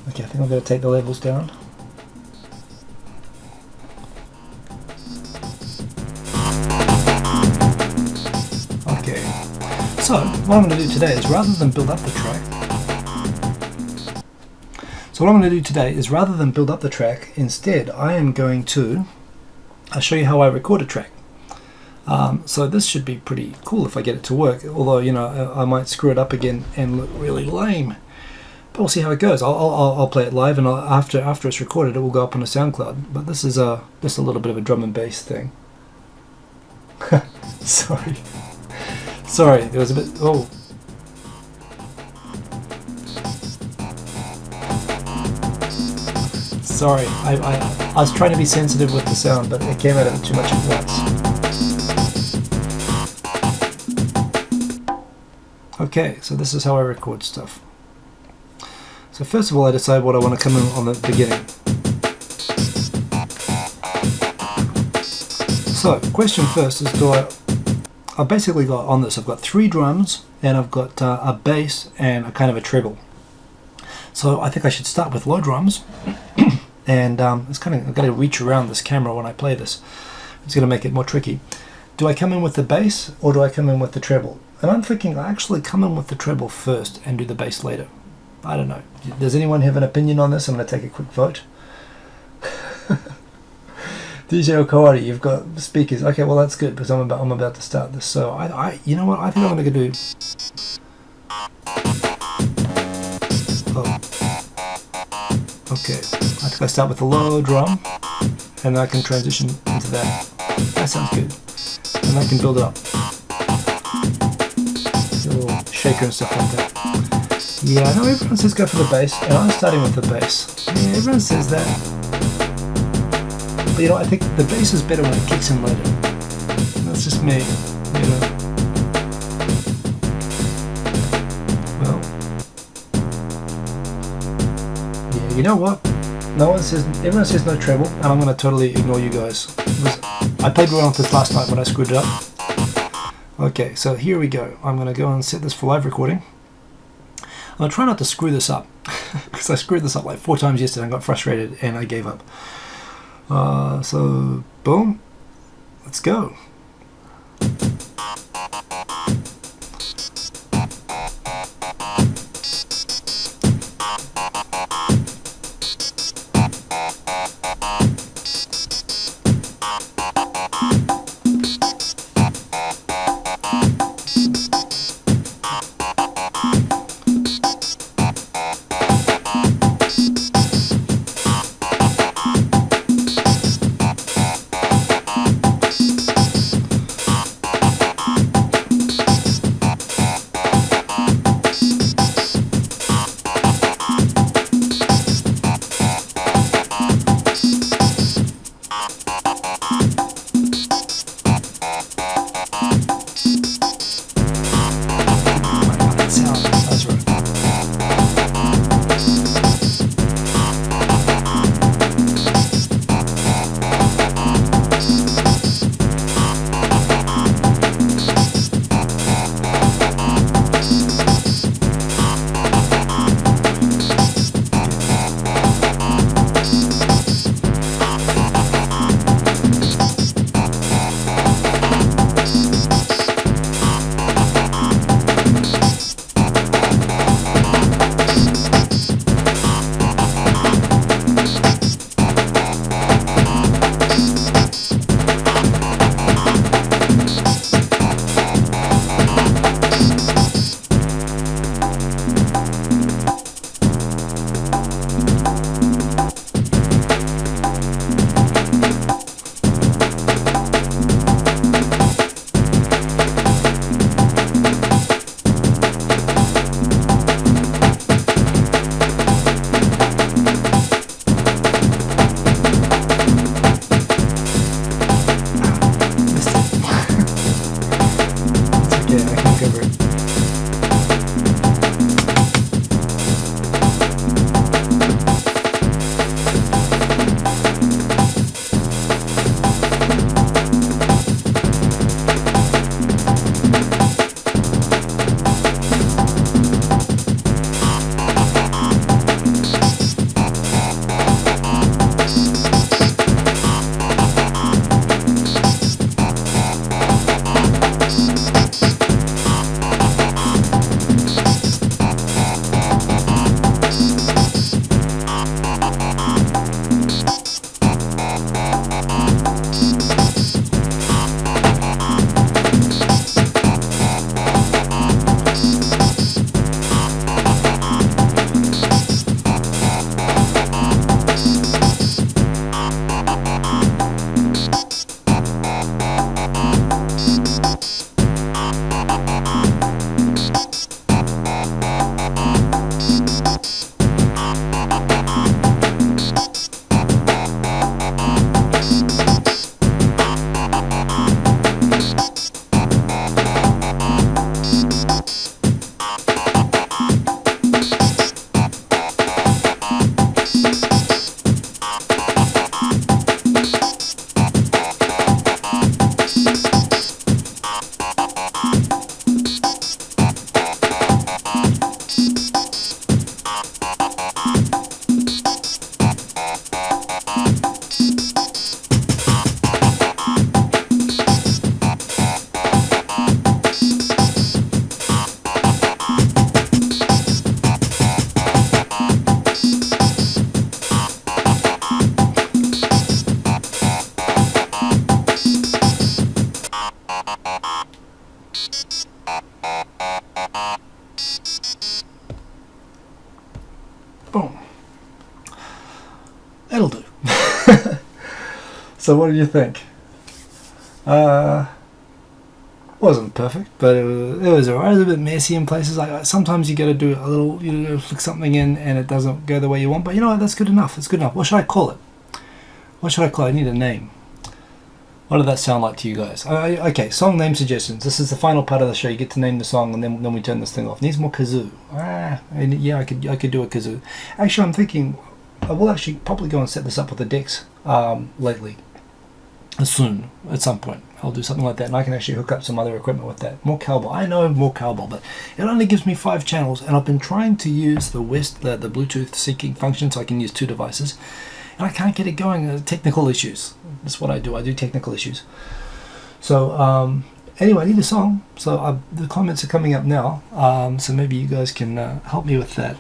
Okay, I think I'm going to take the levels down. So, what I'm going to do today is rather than build up the track, instead I am going to show you how I record a track. So this should be pretty cool if I get it to work, although, you know, I might screw it up again and look really lame. But we'll see how it goes. I'll play it live, and after it's recorded it will go up on a SoundCloud. But this is just a little bit of a drum and bass thing. Sorry, it was a bit. Oh. Sorry, I was trying to be sensitive with the sound, but it came out of it too much at once. Okay, so this is how I record stuff. So first of all, I decide what I want to come in on the beginning. So, question first is, I've basically got on this, I've got 3 drums, and I've got a bass and a kind of a treble. So I think I should start with low drums, and it's kind of, I've got to reach around this camera when I play this. It's going to make it more tricky. Do I come in with the bass, or do I come in with the treble? And I'm thinking I actually come in with the treble first and do the bass later. I don't know. Does anyone have an opinion on this? I'm going to take a quick vote. DJ Okawari, you've got speakers. Okay, well that's good because I'm about to start this. So I you know what? I think I'm going to do. Oh. Okay. I think I start with the low drum, and then I can transition into that. That sounds good. And I can build it up. A little shaker and stuff like that. Yeah, I know everyone says go for the bass, and I'm starting with the bass. Yeah, everyone says that. But you know, I think the bass is better when it kicks in later. That's just me, you know. Well, yeah, you know what? Everyone says no treble, and I'm going to totally ignore you guys. I played around with this last night when I screwed it up. Okay, so here we go. I'm going to go and set this for live recording. I'm going to try not to screw this up, because I screwed this up like 4 times yesterday and got frustrated and I gave up. So, boom. Let's go. Boom. It'll do. So what do you think? Wasn't perfect, but it was alright. It was a bit messy in places. Like sometimes you got to do a little, flick something in and it doesn't go the way you want. But you know what? That's good enough. It's good enough. What should I call it? What should I call it? I need a name. What did that sound like to you guys? Okay, song name suggestions. This is the final part of the show. You get to name the song, and then we turn this thing off. Needs more kazoo. Yeah, I could do a kazoo. Actually, I'm thinking I will actually probably go and set this up with the decks lately. soon, at some point. I'll do something like that, and I can actually hook up some other equipment with that. More cowbell. I know more cowbell, but it only gives me 5 channels, and I've been trying to use the Bluetooth syncing function so I can use 2 devices, and I can't get it going. Technical issues. That's what I do. I do technical issues. So anyway, I need a song. So the comments are coming up now. So maybe you guys can help me with that.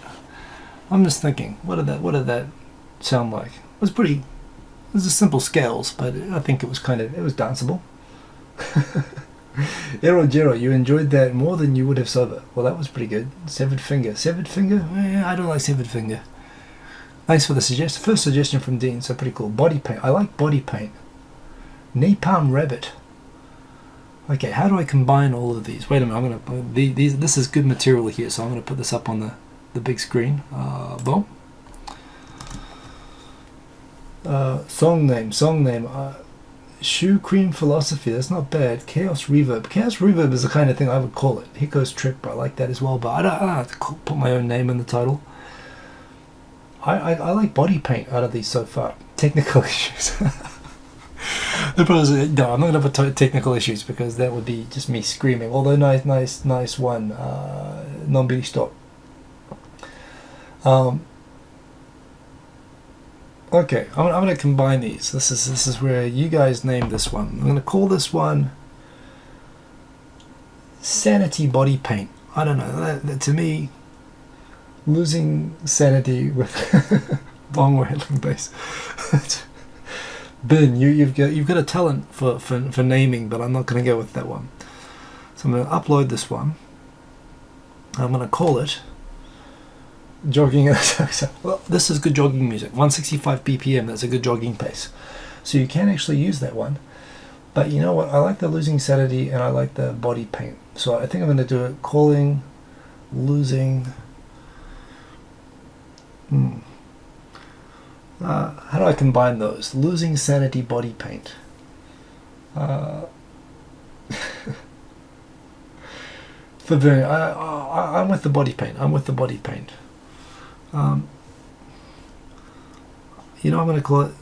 I'm just thinking, what did that sound like? It was pretty. It was just simple scales, but I think it was danceable. Erojero, you enjoyed that more than you would have sober. Well, that was pretty good. Severed finger. I don't like severed finger. Thanks for the suggestion. First suggestion from Dean, so pretty cool. Body paint. I like body paint. Napalm rabbit. Okay, how do I combine all of these? Wait a minute, I'm gonna this is good material here, so I'm gonna put this up on the big screen. Boom. Song name. Shoe cream philosophy. That's not bad. Chaos reverb. Chaos reverb is the kind of thing I would call it. Hiko's trip. I like that as well, but I don't have to put my own name in the title. I like body paint out of these so far. Technical issues. The problem is, no, I'm not going to put technical issues because that would be just me screaming. Although nice one. Non-biri stop. Okay, I'm going to combine these. This is where you guys named this one. I'm going to call this one Sanity Body Paint. I don't know. That to me, losing sanity with long rattling bass. Ben, you've got a talent for naming, but I'm not going to go with that one. So I'm going to upload this one. I'm going to call it Jogging. Well, this is good jogging music. 165 BPM. That's a good jogging pace. So you can actually use that one. But you know what? I like the losing sanity and I like the body paint. So I think I'm going to do it calling losing. How do I combine those? Losing sanity body paint. For doing, I'm with the body paint. You know, I'm going to call it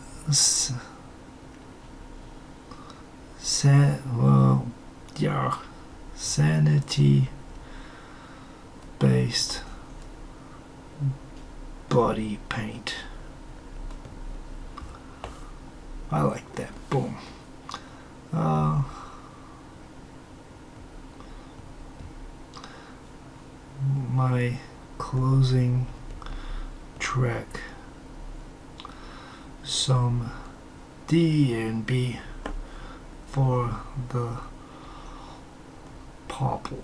sanity based body paint. I like that. Boom. My closing track, some D&B for the popple.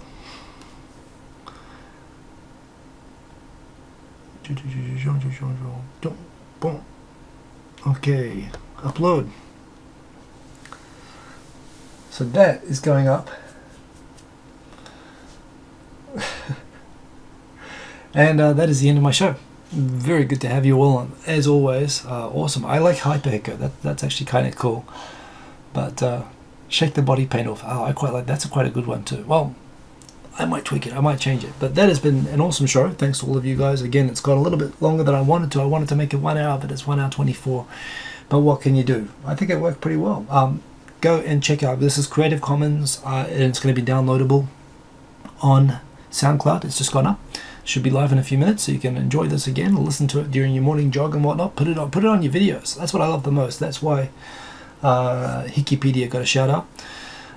Boom. Okay, upload. So that is going up. And that is the end of my show. Very good to have you all on, as always. Awesome. I like Hyperhiko. That's actually kind of cool. But shake the body paint off. Oh, I quite like that's quite a good one too. Well, I might tweak it. I might change it. But that has been an awesome show. Thanks to all of you guys. Again, it's got a little bit longer than I wanted to. I wanted to make it 1 hour, but it's 1 hour 24. But what can you do? I think it worked pretty well. Go and check out. This is Creative Commons, and it's going to be downloadable on SoundCloud. It's just gone up. Should be live in a few minutes, so you can enjoy this again or listen to it during your morning jog and whatnot. Put it on your videos. That's what I love the most. That's why Wikipedia got a shout out.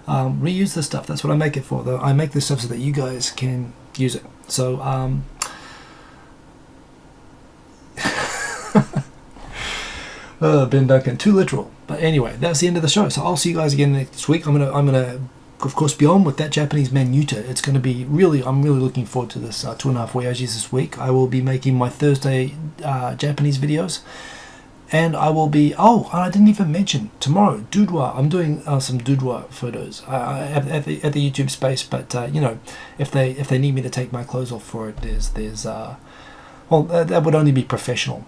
Reuse this stuff. That's what I make it for. Though I make this stuff so that you guys can use it. So Ben Duncan, too literal. But anyway, that's the end of the show. So I'll see you guys again next week. I'm gonna of course be on with that Japanese man Yuta. It's going to be I'm really looking forward to this 2.5 Oyajis this week. I will be making my Thursday Japanese videos, and I will be and I didn't even mention tomorrow Doodwa. I'm doing some Doodwa photos at the YouTube space, but you know, if they need me to take my clothes off for it, there's that would only be professional,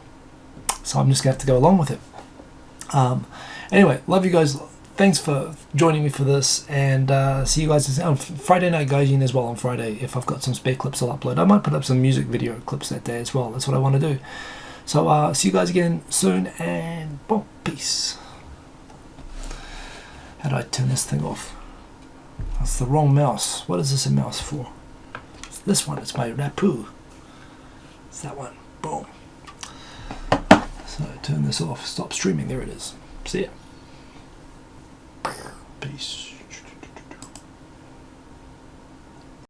so I'm just gonna have to go along with it. Anyway, love you guys. Thanks for joining me for this, and see you guys on Friday night Gaijin as well on Friday. If I've got some spare clips, I'll upload. I might put up some music video clips that day as well. That's what I want to do. So see you guys again soon, and boom, peace. How do I turn this thing off? That's the wrong mouse. What is this a mouse for? It's this one. It's my Rapu. It's that one. Boom. So turn this off. Stop streaming. There it is. See ya. Peace.